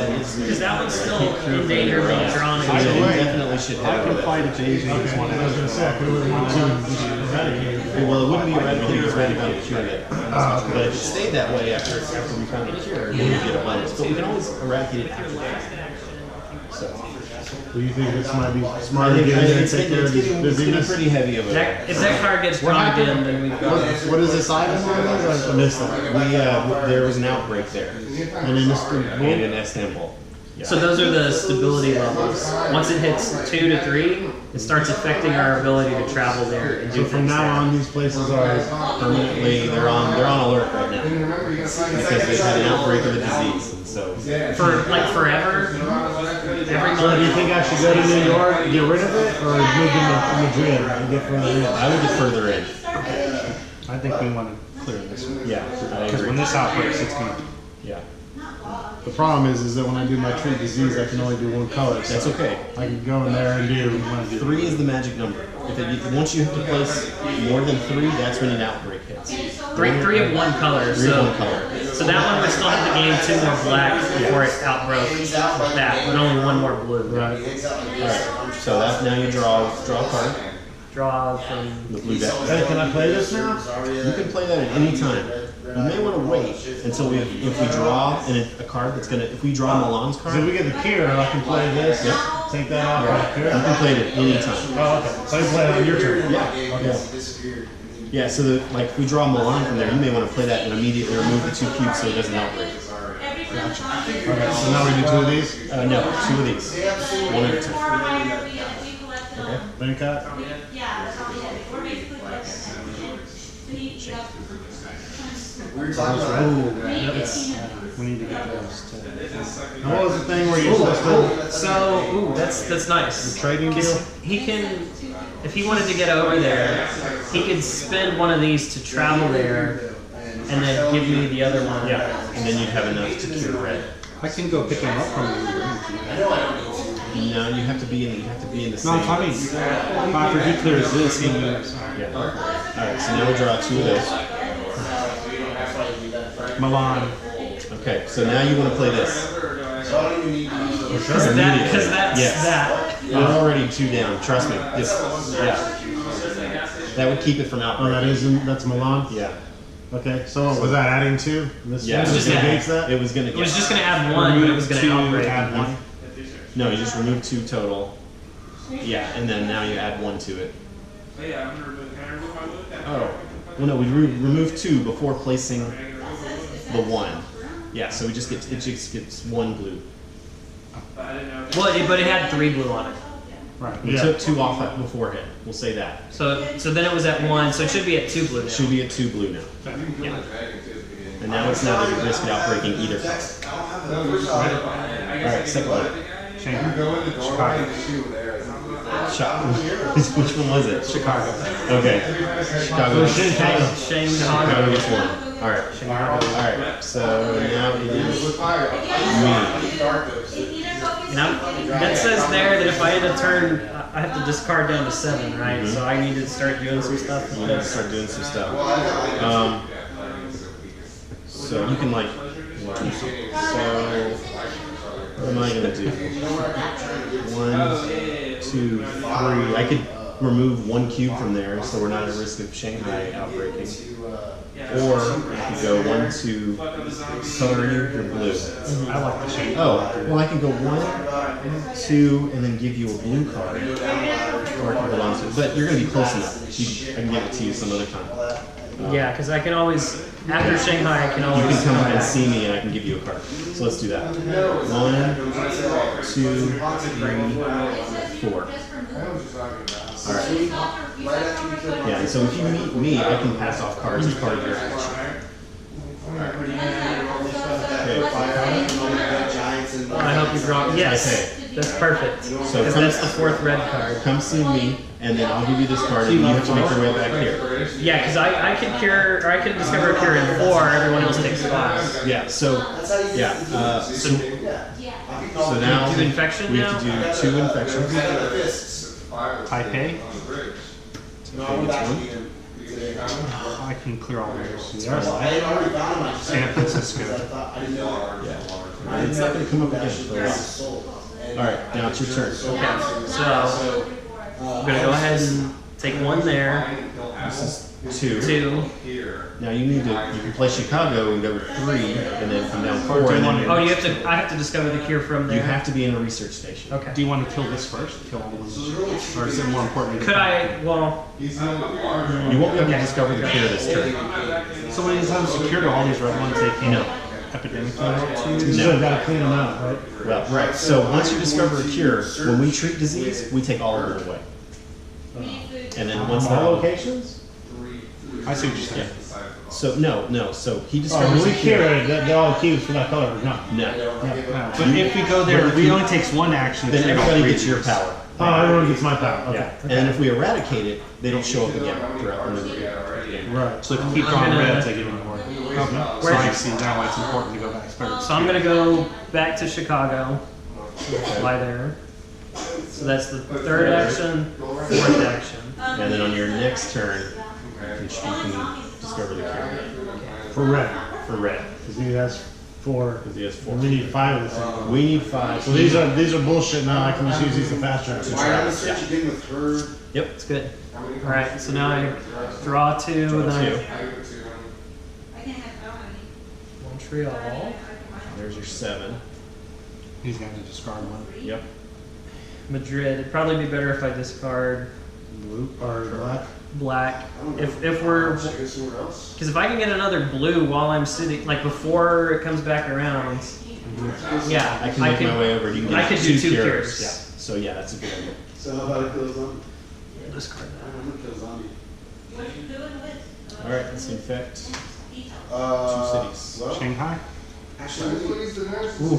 G: Because that one's still in danger of being drawn
B: So
G: again.
B: you definitely should
D: I
B: have
D: can
B: that.
D: fight if Asian is one
A: I was gonna say, I could have went to eradicate.
B: Well, it wouldn't be eradicated because we hadn't found a cure yet. But if it stayed that way after we found a cure, then we'd get abundance. But we can always eradicate it after that. So.
A: Do you think this might be
B: I
A: smarter
B: think
A: to get in and
B: it's
A: take care of this
B: getting
A: busyness?
B: pretty heavy of a.
G: If that card gets drawn again, then we've got it.
A: What is this item on this? I missed that.
B: There was an outbreak there,
A: And in this
B: and in Istanbul. Yeah.
G: So those are the stability levels. Once it hits 2 to 3, it starts affecting our ability to travel there and do
A: So from
G: things
A: now
G: there.
A: on, these places are
B: Permanently, they're on alert right now because they've had an outbreak of a disease, and so
G: For like forever, every
A: So do you
G: month.
A: think I should go to New York and get rid of it, or move to Madrid and get further in?
B: I would get further in.
D: I think we want to clear this one.
B: Yeah, I
D: Because when
B: agree.
D: this outbreaks, it's going to.
B: Yeah,
A: The problem is that when I do my treat disease, I can only do one color. So
B: that's okay.
A: I can go in there and do
B: 3 is the magic number. Once you have to place more than 3, that's when an outbreak hits.
G: Three of one color.
B: 3 of
G: So
B: one color.
G: so that one would still have to gain 2 more black before it outbroke that, but only 1 more blue.
A: right.
B: Alright, so that now you draw a card,
G: Draw from.
B: the blue deck.
A: Hey, can I play this now?
B: You can play that at any time. You may want to wait until if we draw a card that's gonna, if we draw Milan's
A: So if
B: card,
A: we get the cure, I can play this.
B: Yep.
A: Take that off. Right.
B: you can play it at any time.
A: Oh, okay. So I can play it on your turn.
B: Yeah.
A: Okay.
B: Yeah, so if we draw Milan from there, you may want to play that and immediately remove the 2 cubes so it doesn't outbreak.
A: Okay. So now we do 2 of these.
B: No, 2 of these. 1 at a time.
E: Okay.
A: Then cut.
E: Yeah, that's all we had. We're basically collecting it. So he,
C: We were talking about.
D: We need to get those too.
A: And what was the thing where you're supposed to
G: So that's nice.
A: trading deal?
G: He can, if he wanted to get over there, he could spend one of these to travel there, and then give me the other one.
B: Yeah, and then you'd have enough to cure red.
D: I can go pick him up from you and bring him to you.
B: No, you have to be in the
D: No,
B: same.
D: I mean, after he clears this, he moves.
B: Yeah. Alright, so now we'll draw 2 of those.
D: Milan.
B: Okay, so now you want to play this.
G: Because that's
B: Yes.
G: that.
B: You're already 2 down, trust me. Yeah. That would keep it from
A: Oh,
B: outbreaking.
A: that's Milan.
B: Yeah.
A: Okay. So what was that adding 2? This
B: Yeah.
A: just
G: Yeah.
A: negates that.
B: It was gonna.
G: It was just gonna add 1, but it was gonna
D: Two,
G: outbreak.
D: add 1.
B: No, you just remove 2 total. Yeah, and then now you add 1 to it. Oh. Well, no, we remove 2 before placing the 1. Yeah, so it just gets 1 blue.
G: Well, but it had 3 blue on it.
D: Right.
B: We
A: Yeah.
B: took 2 off beforehand. We'll say that.
G: So then it was at 1, so it should be at 2 blue now.
B: Should be at 2 blue now.
G: Yeah.
B: And now it's not a risk of outbreaking either color. Alright, second one.
D: Chicago.
B: Shot. Which one was it?
D: Chicago.
B: Okay. Chicago.
G: Shame
B: Chicago gets 1. Alright. Alright, so now it is me.
G: Now, that says there that if I end a turn, I have to discard down to 7, right? So I need to start doing some stuff.
B: You gotta start doing some stuff. So you can like. So what am I gonna do? 1, 2, 3. I could remove 1 cube from there, so we're not at risk of Shanghai outbreaking. Or I could go 1, 2, color your blue.
D: I like the shape.
B: Oh, well I can go 1, 2, and then give you a blue card. Or I can hold on to it. But you're gonna be close enough. I can give it to you some other time.
G: Yeah, because I can always, after Shanghai, I can
B: You
G: always
B: can come and see me and I can give you a card. So let's do that. 1, 2, 3, 4. Alright. Yeah, and so if you meet me, I can pass off cards as part of your action. Okay.
G: I hope you draw. Yes.
B: Okay.
G: That's perfect.
B: So
G: Because
B: come,
G: that's the fourth red card.
B: come see me, and then I'll give you this card, and you have to make your way back here.
G: Yeah, because I could cure, or I could discover a cure in 4. Everyone else takes 5.
B: Yeah. So yeah. So now
G: Do infection
B: we
G: now?
B: have to do 2 infections.
D: Taipei.
B: Okay, gets one.
D: I can clear all those.
C: I had already found my
D: San Francisco.
C: I didn't know.
B: Yeah. It's not going to come up again for a while. All right, now it's your turn.
G: Okay, so I'm gonna go ahead and take 1 there.
B: This is 2.
G: 2.
B: Now you need to. You can play Chicago and go with 3, and then come down 4. And then
G: Oh, you have to. I have to discover the cure from there.
B: you have to be in a research station.
G: Okay.
D: Do you want to kill this first? Kill all the ones? Or is it more important?
G: Could I? Well,
B: You won't be able to discover the cure this turn.
D: So when he's unsecured, all these red ones, they can't.
B: No.
D: Epidemic.
A: You still gotta clean them out, right?
B: Well, right. So once you discover a cure, when we treat disease, we take all of it away. And then once
A: All
B: that
A: locations?
D: I see what you're saying.
B: So no. So he
A: Oh,
B: discovers
A: we
B: a cure.
A: carry they're all cubes for that color, no.
B: No.
D: No, but if we go there, it only takes 1 action.
B: Then
D: to take all
B: everybody
D: 3
B: gets your
D: of these.
B: power.
A: Oh, everyone gets my power, okay.
B: Yeah. And then if we eradicate it, they don't show up again throughout the movie.
A: Right.
D: So if you keep
G: I'm
D: drawing
G: gonna-
D: reds, I give you more. So
G: Where-
D: I see now why it's important to go back third.
G: so I'm gonna go back to Chicago. Fly there. So that's the 3rd action, 4th action.
B: And then on your next turn, you can discover the cure
A: For red,
B: for red.
A: because he has 4.
B: Because he has 4.
A: We need 5 of the same.
B: We need 5.
A: So these are bullshit now, I can just use these to fast track.
C: Why are we search again with her?
B: Yep.
G: It's good. All right. So now I draw 2. Then I
B: 2.
G: Montreal.
B: There's your 7.
D: He's going to discard 1.
B: Yep.
G: Madrid. It'd probably be better if I discard
A: Blue or black?
G: black. If we're
C: Should I go somewhere else?
G: because if I can get another blue while I'm sitting, like before it comes back around, yeah,
B: I can make my way over. You can
G: I
B: get
G: could do 2
B: cures.
G: cures.
B: Yeah. So yeah, that's a good idea.
C: So how about I kill a zombie?
G: Discard that.
C: I'm gonna kill a zombie.
B: All right. Let's infect 2 cities.
C: Well,
D: Shanghai?
C: actually,
B: All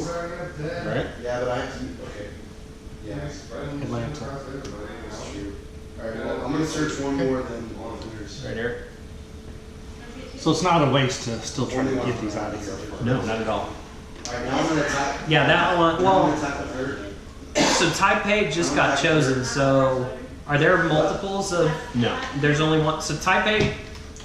B: right.
C: yeah, but I have to. Okay. Yeah.
D: Atlanta.
C: That's true. All right. Well, I'm gonna search one more than
B: Right here.
D: So it's not a waste to still try to get these out of here.
B: No, not at all.
C: All right. Now I'm gonna attack.
G: Yeah, that one.
C: Now I'm
G: Well,
C: gonna attack with her.
G: so Taipei just got chosen. So are there multiples of?
B: No.
G: There's only one. So Taipei,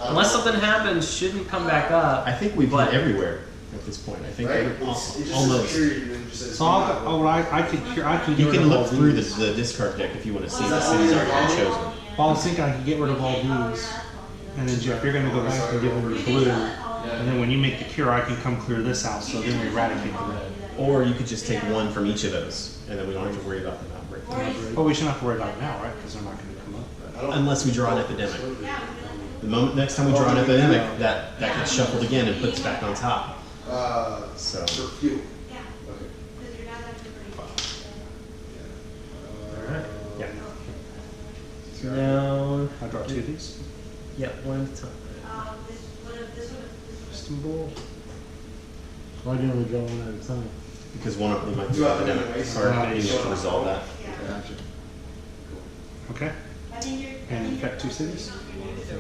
G: unless something happens, shouldn't come back up.
B: I think we've
G: But-
B: hit everywhere at this point. I think
C: Right?
B: we're
C: It just says
B: almost.
C: period and then it just says
D: So I could cure, I can get
B: You
D: rid
B: can
D: of
B: look
D: all
B: through
D: these.
B: the discard deck if you want to see the cities already been chosen.
D: Well, I was thinking I could get rid of all these. And then Jeff, you're gonna go back and give them your blue. And then when you make the cure, I can come clear this out, so then we eradicate the red.
B: Or you could just take 1 from each of those, and then we don't have to worry about them outbreaking.
D: But we shouldn't have to worry about it now, right? Because they're not gonna come up.
B: Unless we draw an epidemic. The moment next time we draw an epidemic, that gets shuffled again and puts back on top. So
C: for fuel.
E: Yeah,
C: Okay.
E: because your dad's actually pretty.
B: all right. Yeah.
G: So now,
D: I draw 2 of these.
G: yeah, one at a time.
E: This one.
G: Istanbul.
A: Why didn't we go one at a time?
B: Because one of them might be an epidemic card, and you have to resolve that.
D: Okay.
E: I think you're.
D: And infect 2 cities.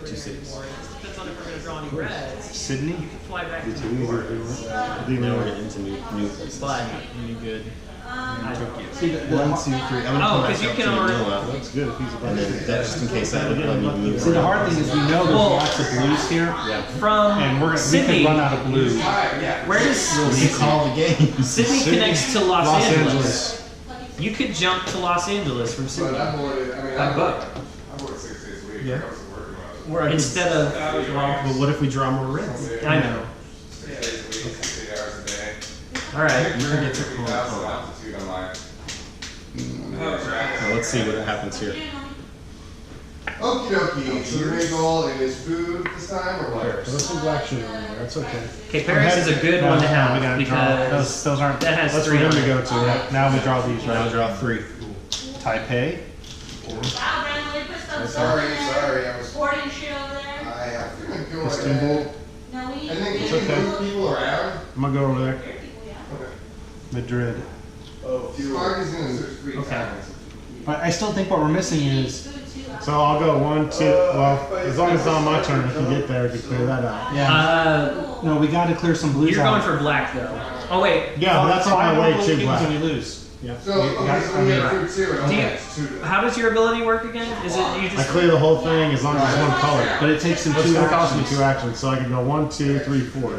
B: 2 cities.
G: Depends on if we're gonna draw any reds.
D: Sydney.
G: You can fly back
A: It's
G: to
A: easier to do it.
B: Now we're into new places.
G: But
B: New good.
G: Tokyo.
D: See,
B: 1, 2, 3. I'm gonna
G: Oh,
B: come back
G: 'cause you
B: up
G: can
B: to
G: already-
B: Manila.
A: That's good if he's a
B: And then that just in case I need to move
D: See, the
B: around.
D: hard thing is we know there's
G: Well-
D: lots of blues here,
B: Yeah.
G: From
D: and we
G: Sydney,
D: could run out of blues.
G: where does
B: You call the game.
G: Sydney connects to Los Angeles?
A: Angeles.
G: You could jump to Los Angeles from Sydney by boat
B: Yeah.
G: instead of. Well,
B: But what if we draw more reds?
G: I know. All right.
B: You can get to Hong Kong. Now let's see what happens here.
H: Okie dokie. So the main goal is food this time, or what?
A: There's some black shit on there, that's okay.
G: Okay, Paris is a good one to have
D: We gotta draw.
G: because
D: Those aren't.
G: that has
A: That's
G: 3
A: for him
G: on
A: to
G: it.
A: go to, right?
D: Now we draw these,
B: Now
D: right?
B: draw 3.
D: Taipei.
E: Wow, Brandon, we put some
H: Sorry,
E: in there.
H: sorry, I was.
E: Sporting shit over there.
H: I have to go
A: Istanbul.
E: No, we.
H: And then
A: It's
H: can you
A: okay.
H: move people around?
A: I'm gonna go over there.
E: People, yeah.
H: Okay.
D: Madrid.
H: Spark is gonna switch 3
G: Okay.
H: times.
D: But I still think what we're missing is,
A: So I'll go 1, 2. Well, as long as it's on my turn, I can get there to clear that out.
D: no, we got to clear some blues
G: You're going
D: out.
G: for black though. Oh wait.
A: Yeah, that's on my way to black.
D: And we lose.
H: So, okay, so we have food 2 and
G: Do
H: only
G: you,
H: have 2 to
G: how does your ability work again? Is it you
A: I
G: just
A: clear the whole thing as long as it's one color.
D: But it takes them
A: It's
D: 2
A: gonna cost me
D: actions.
A: 2 actions, so I can go 1, 2, 3, 4.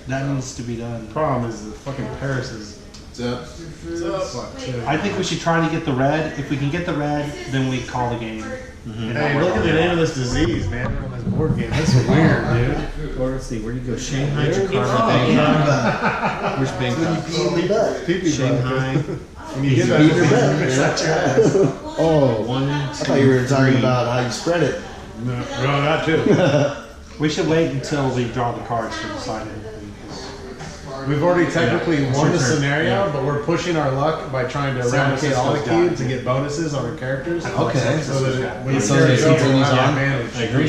D: That needs to be done.
A: Problem is the fucking Paris is fuck too.
D: I think we should try to get the red. If we can get the red, then we call the game.
A: Hey, look at the name of this disease, man. On this board game, that's weird, dude.
B: Or let's see, where do you go? Shanghai,
A: Oh,
B: Jakarta,
A: yeah.
B: Where's Bangkok?
A: Pee-pee
B: Shanghai.
A: When you get that,
I: Beat your butt,
A: it's
I: man.
A: such ass.
I: Oh,
B: 1, 2,
I: I thought you were talking
B: 3.
I: about how you spread it.
A: No, that too.
D: We should wait until we draw the cards to decide anything.
A: We've already technically won the scenario, but we're pushing our luck by trying to eradicate all the cubes and get bonuses on our characters.
I: Okay.
A: So that when
I: So
A: the
I: that
A: carry's
I: it
A: over, we'll
I: continues
A: have the
I: on?
A: advantage.
B: I agree.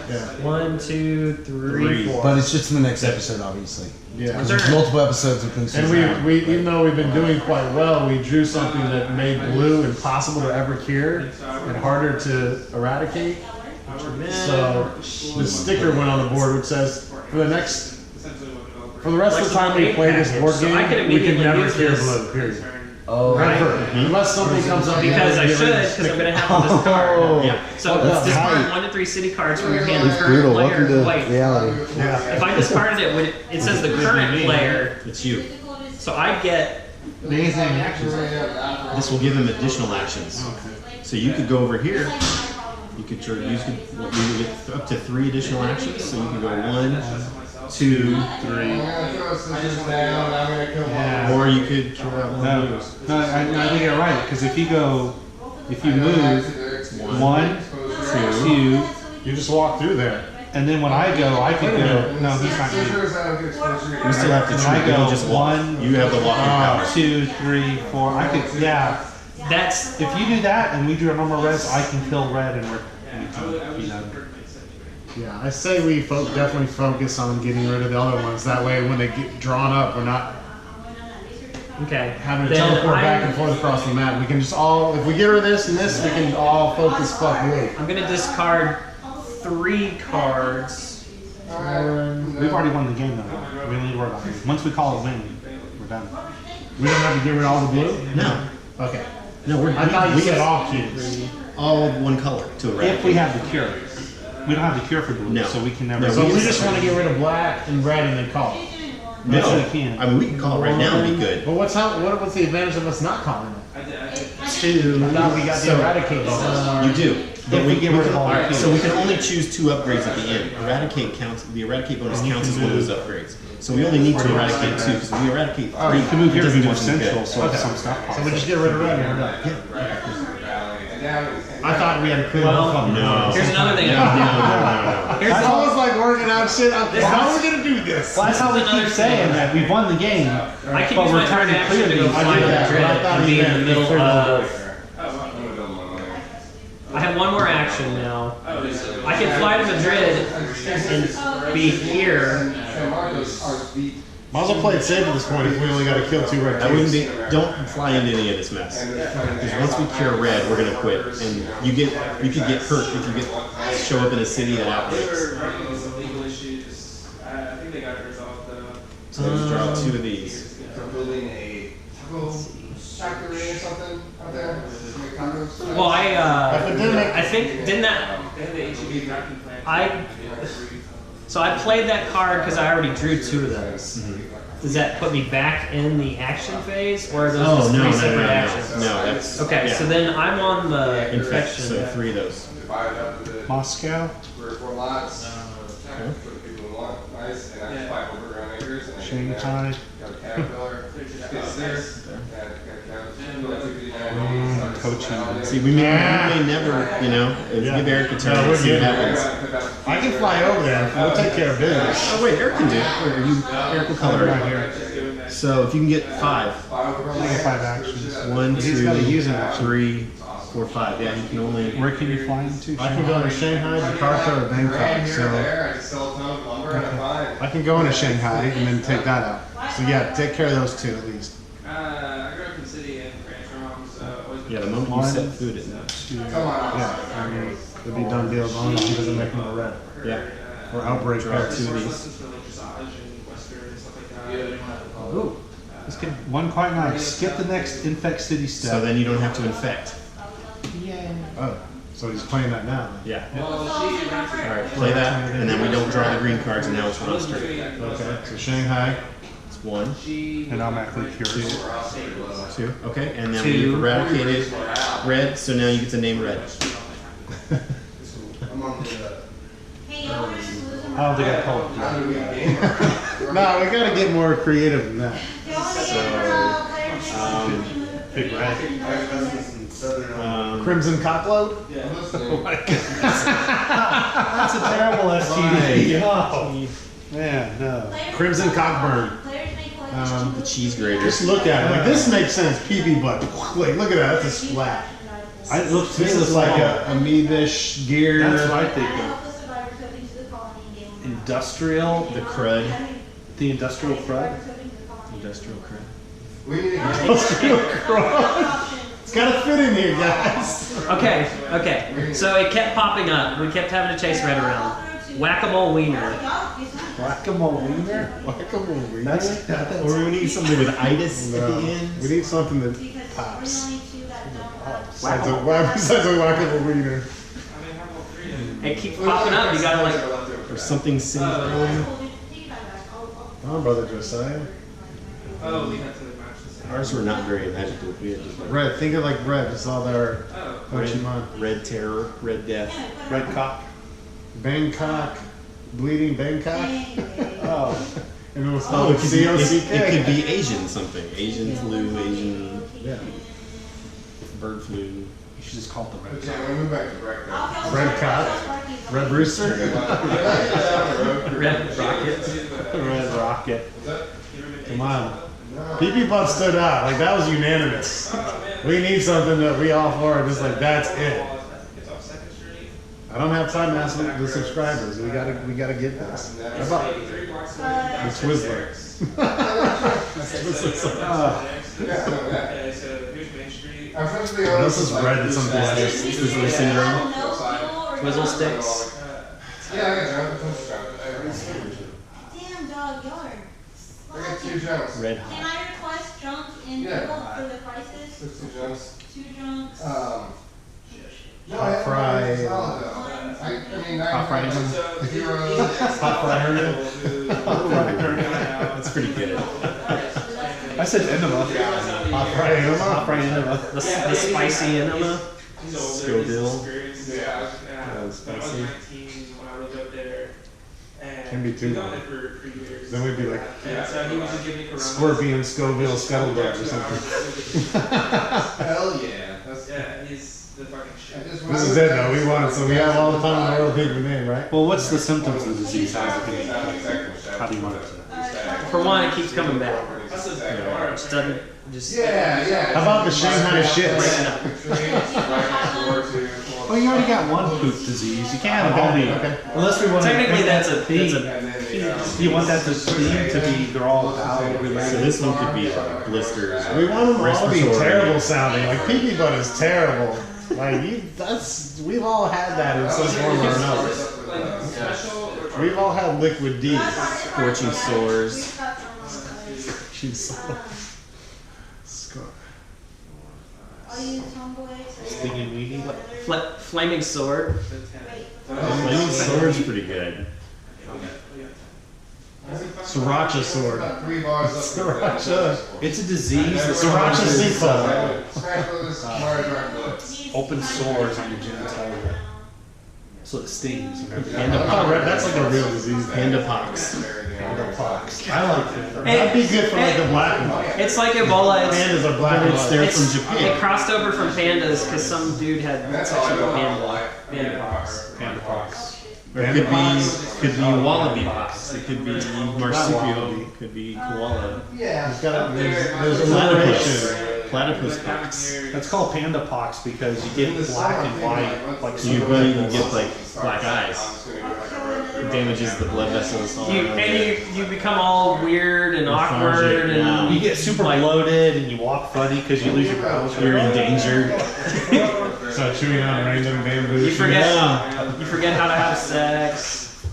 A: Yeah.
G: 1, 2, 3, 4?
I: But it's just in the next episode, obviously.
A: Yeah.
I: Because there's multiple episodes within
A: And
I: season.
A: we even though we've been doing quite well, we drew something that made blue impossible to ever cure and harder to eradicate. So the sticker went on the board which says for the rest of the time we play this board
G: So I could
A: game, we can
G: immediately
A: never
G: use
A: cure
G: this.
A: blue. Period.
I: Oh,
A: Never. Unless something comes up.
G: Because I
A: get
G: should,
A: rid of the
G: because I'm
A: sticker.
G: gonna have to discard.
B: Yeah.
G: So
I: That's
G: discard
I: tight.
G: 1 to 3 city cards from your hand. The
I: it's
G: current
I: brutal.
G: player.
I: Welcome to
G: Wait.
I: reality.
A: Yeah.
G: If I discarded it, would it says the current player,
B: It's you.
G: so I get.
A: These name actions.
B: This will give him additional actions. So you could go over here. You could use you could get up to 3 additional actions. So you can go 1, 2, 3,
H: I'm gonna throw scissors down, I'm gonna kill one.
B: or you could throw out one of those.
D: No, I think you're right. Because if you move 1, 2,
A: You just walk through there.
D: and then when I go, I could go. No, he's not going to.
H: Scissors, I don't get exposure.
B: You still have to
D: When I
B: choose. You
D: go
B: don't just walk.
D: 1,
B: You have the walking power.
D: 2, 3, 4. I could. Yeah.
G: That's
D: If you do that and we drew a normal reds, I can kill red and we can be done.
A: Yeah, I say we definitely focus on getting rid of the other ones. That way, when they get drawn up, we're not
G: okay.
A: having to
G: Then
A: teleport back
G: I'm-
A: and forth across the map. We can just all, if we get rid of this and this, we can all focus fuck blue.
G: I'm gonna discard 3 cards. 1.
D: We've already won the game though. We don't need to worry about it. Once we call it win, we're done.
A: We don't have to get rid of all the blue?
B: No.
A: Okay.
B: No,
A: I thought you
B: we
A: said
B: have
A: all cubes.
B: all one color to eradicate.
D: If we have the cure. We don't have the cure for blue,
B: No.
D: so we can never.
B: No,
A: So we just want to get rid of black and red and then call it.
B: No,
D: Yes, we can.
B: I mean we can call it right now and be good.
A: But what's the advantage of us not calling it?
B: Two.
A: I thought we got the eradicate bonus.
B: You do. But
D: If we get rid of
B: can,
D: all our
B: so we can only choose 2 upgrades at the end. Eradicate counts. The eradicate bonus counts as one of those upgrades. So we only need to eradicate 2 because if we eradicate 3,
D: You can move
B: it
D: here to
B: doesn't
D: be
B: do
D: more
B: anything
D: central,
B: good.
D: so if some stuff pops
A: So we
D: up.
A: just get rid of red and we're done. I thought we had to clear
G: Well,
A: the fucking
B: No.
G: Here's another thing.
B: No, no, no.
G: Here's
A: It's almost like working out shit. How are we gonna do this?
D: Well, that's how we keep saying that we've won the game,
G: I can
D: but
G: use
D: we're
G: my
D: trying
G: turn
D: to
G: action
D: clear
G: to go
D: these.
G: fly to Madrid and be in the middle of. I have one more action now. I can fly to Madrid and be here.
A: Might as well play it safe at this point if we only gotta kill 2 red
B: I wouldn't
A: cubes.
B: be. Don't fly into any of this mess. Because once we cure red, we're gonna quit, and you could get hurt if you show up in a city that outbreaks. So let's draw 2 of these.
H: They're building a taco factory or something out there. Make tacos.
G: Well,
A: Pandemic.
G: I think didn't that So I played that card because I already drew 2 of those. Does that put me back in the action phase, or are those
B: Oh
G: just
B: no,
G: 3
B: no,
G: separate
B: no,
G: actions?
B: no, no. That's
G: Okay,
B: yeah.
G: so then I'm on the
B: infection.
G: infection.
B: So 3 of those.
H: Divide it up into
D: Moscow,
H: 3 or 4 lots. Put the people in one, nice, and that's 5 overgrown acres. And then
D: Shanghai.
H: got a caterpillar. Gets this.
D: coaching.
B: See, we may never, give Eric a turn
A: No,
B: and
A: we're
B: see what
A: good.
B: happens.
A: I can fly over there. We'll take care of business.
B: Oh wait, Eric can do it. Eric will color
A: Right
B: it.
A: here.
B: So if you can get 5.
D: I get 5 actions.
B: 1,
A: He's gotta use
B: 2,
A: it.
B: 3, 4, 5. Yeah, you can only.
D: Where can you fly into?
A: I can go into Shanghai, Jakarta, or Bangkok. So
H: I can sell a ton of lumber and a fine.
A: I can go into Shanghai and then take that out. So yeah, take care of those two at least.
F: I grew up in the city and ranch. So always been
B: Yeah, the moment you set food in that.
H: Come on.
A: Yeah, I mean, it'd be done deal as long as he doesn't make more red.
B: Yeah.
A: Or outbreak
B: Draw
A: packs.
B: two of these.
F: lessons for like dressage and western and stuff like that.
D: Ooh. Let's get one quite nice. Skip the next infect city step.
B: So then you don't have to infect.
A: Oh, so he's playing that now. Then.
B: Yeah.
F: Well, she
B: All right, play that, and then we don't draw the green cards, and now it's Ron's turn.
A: Okay, so Shanghai.
B: It's 1,
D: and automatically cures.
B: 2. Okay, and then
G: 2.
B: we've eradicated red, so now you get to name red.
H: I'm on the.
E: Hey, y'all are just losing
D: I don't think I call it.
H: How do we game?
A: No, we gotta get more creative than that.
E: Y'all wanna get players
D: Big red.
A: Crimson Cockload?
D: That's a terrible STD. No. Man, no.
A: Crimson Cockburn.
E: Players may collect
B: The cheese grater.
A: Just look at it. Like this makes sense. PB butt. Like look at that. That's a splat.
D: It looks
A: This is like a amoebish gear.
D: That's what I think of. Industrial,
B: The crud.
D: the industrial crud.
B: Industrial crud.
H: We need to
A: It's gotta fit in here, guys.
G: Okay. So it kept popping up. We kept having to chase red around. Whack-a-mole wiener.
D: Whack-a-mole wiener.
A: Whack-a-mole wiener.
D: That's
B: Or we need something with itis at the
A: No.
B: end.
A: We need something that pops. Besides a whack-a-mole wiener.
G: It keeps popping up. You gotta like.
B: Or something syndrome.
A: Oh, brother Josiah.
F: Oh, we had to match the same.
B: Ours were not very imaginative. We had just like
A: Red. Think of like red. Just all our Pokemon.
B: red terror, red death.
D: red cock.
A: Bangkok. Bleeding Bangkok.
D: Oh,
A: And it was
B: Oh,
A: spelled
B: it could, be,
A: C-O-C-K.
B: it could be Asian something. Asian flu, Asian
A: Yeah.
B: bird flu.
D: you should just call it the red
H: Okay,
D: cock.
H: we move back to breakfast.
A: Red cock. Red rooster.
G: Red rockets.
D: Red rocket.
A: Come on. PP Butt stood out. Like that was unanimous. We need something that we all four are just like that's it. I don't have time to ask the subscribers. We gotta get this. How about the Twizzler?
F: Okay, so here's Main Street.
H: I'm supposed to be
A: This
H: honest.
A: is red at some point.
B: Twizzler syndrome.
G: Twizzle sticks.
H: Yeah, I got junk.
E: Damn dog, y'all are
H: I got 2
E: slacking.
H: junks.
B: Red
E: Can
B: hot.
E: I request junk in
H: Yeah.
E: Google for the prices?
H: 2 junks.
E: 2 junks.
H: No,
A: Hot fry.
H: I mean,
D: Hot fry.
H: 0.
A: Hot fry hernia.
B: That's pretty good.
D: I said enema.
A: Hot fry enema.
D: Hot fry enema.
G: The spicy enema.
B: Scoville.
F: Yeah,
B: That was
F: when I was
B: spicy.
F: 19 when I lived up there. And
A: Can be too
F: we got
A: long.
F: it for years.
A: Then we'd be like
F: And so he was just giving me Coronas.
A: Scorpion, Scoville, Scuttlebutt or something.
H: Hell yeah. That's,
F: Yeah, he's the fucking shit.
A: This is it though. We want it, so we have all the time in the world to pick the name, right?
D: Well, what's the symptoms of the disease? How do you want it to?
G: For one, it keeps coming back.
F: That's the
G: It just doesn't. Just.
H: Yeah.
A: How about the Shanghai shits?
D: Well, you already got one poop disease. You can't have all the.
A: Okay.
D: Unless we want to.
G: Technically, that's a.
D: You want that to theme to be they're all bowel
B: So
D: related.
B: this one could be like blisters.
A: We want them all to be
B: Respiratory.
A: terrible sounding. Like PP Butt is terrible. Like we've all had that in some form or another. We've all had liquid D.
B: Scorching sores.
A: She's so. Scar.
E: I'll use Homeboy.
D: Stinging weenie.
G: Flaming sword.
B: Flaming sword's pretty good.
A: Sriracha sword.
H: 3 bars up.
A: Sriracha.
D: It's a disease that
A: Sriracha
D: causes
A: sinkhole.
H: Smash those Mario Kart.
D: open sores on your genitalia. So it stings.
A: I thought that's like a real disease.
B: Panda pox.
A: Pox. I like it.
G: Hey,
A: That'd be good for like the black and white.
G: It's like Ebola.
A: Pandas are black and
B: It's there
A: white.
B: from Japan.
G: It crossed over from pandas because some dude had sexual panda pox.
D: Panda pox.
B: Or it could be wallaby pox. It could be marsupial. It could be koala.
H: Yeah.
A: There's alliteration.
B: Platypus pox.
D: That's called panda pox because you get black and white, like
B: You
D: super
B: get like black eyes. damages the blood vessels. all around
G: You become all weird and awkward
B: Lethargic,
G: and
D: You get super bloated and you walk funny because you lose your balance.
B: You're endangered.
A: Start chewing on random bamboo.
G: you
A: shoots.
G: forget how to have sex.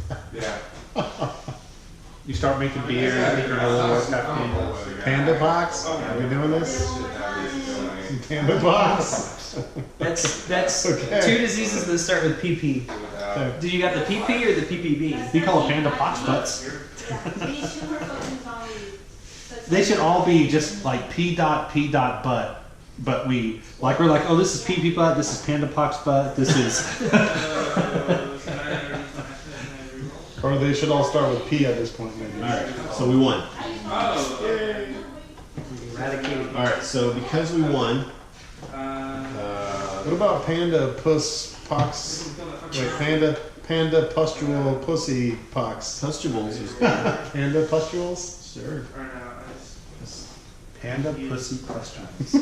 D: You start making beer, you think you're a little workout.
A: Panda box? Are we doing this? Panda box?
G: That's
A: Okay.
G: 2 diseases that start with PP. Do you got the PP or the PPB?
D: You call it panda pox butts.
E: We need 2 more photons on lead.
D: They should all be just like P dot butt. But we're like, oh, this is PP butt, this is panda pox butt, this is.
A: Or they should all start with P at this point, maybe.
B: Alright, so we won.
G: Eradicated.
B: Alright, so because we won,
A: What about panda puss pox? Wait, panda pustule pussy pox.
B: pustules is
A: Panda pustules? Sure.
D: Panda pussy questions.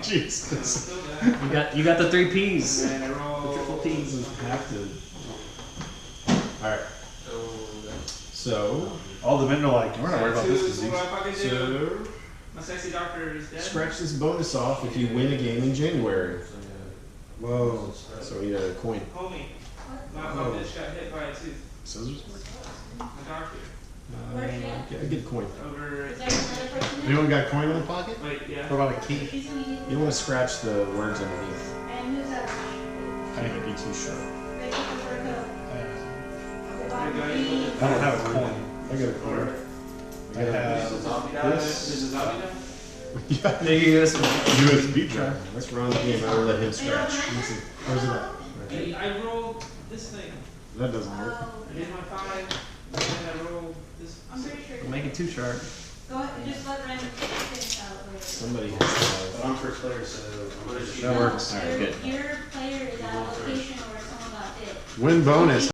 A: Jesus.
G: You got the 3 Ps.
F: And I roll.
G: The triple Ps.
B: have to. Alright. So,
D: All the men are like, we're not worried about this disease.
B: so
F: My sexy doctor is dead.
B: scratch this bonus off if you win a game in January.
A: Whoa.
B: So we need a coin.
F: Homie, my bitch got hit by a tooth.
A: Scissors?
F: My doctor.
B: Get a good coin.
F: Over.
E: Is there another person?
A: Anyone got coin in the pocket?
F: Wait, yeah.
D: What about a key?
E: She's gonna need.
B: You want to scratch the words underneath.
E: And who's that?
B: Can't be too sharp.
E: Ready for a code.
D: I don't have a coin.
A: I got a coin.
D: I have
F: There's a zombie now?
A: Yeah.
G: Maybe this one.
A: USB drive.
B: Let's run the game. I will let him scratch.
A: Where's it at?
F: Hey, I rolled this thing.
A: That doesn't work.
F: I did my 5, and then I rolled this.
E: I'm pretty sure.
G: Make it 2 sharp.
E: Go ahead, just let Ryan finish out later.
B: Somebody has
D: I'm first player, so.
B: That works. Alright, good.
E: Your player is at a location where someone got hit.
A: Win bonus.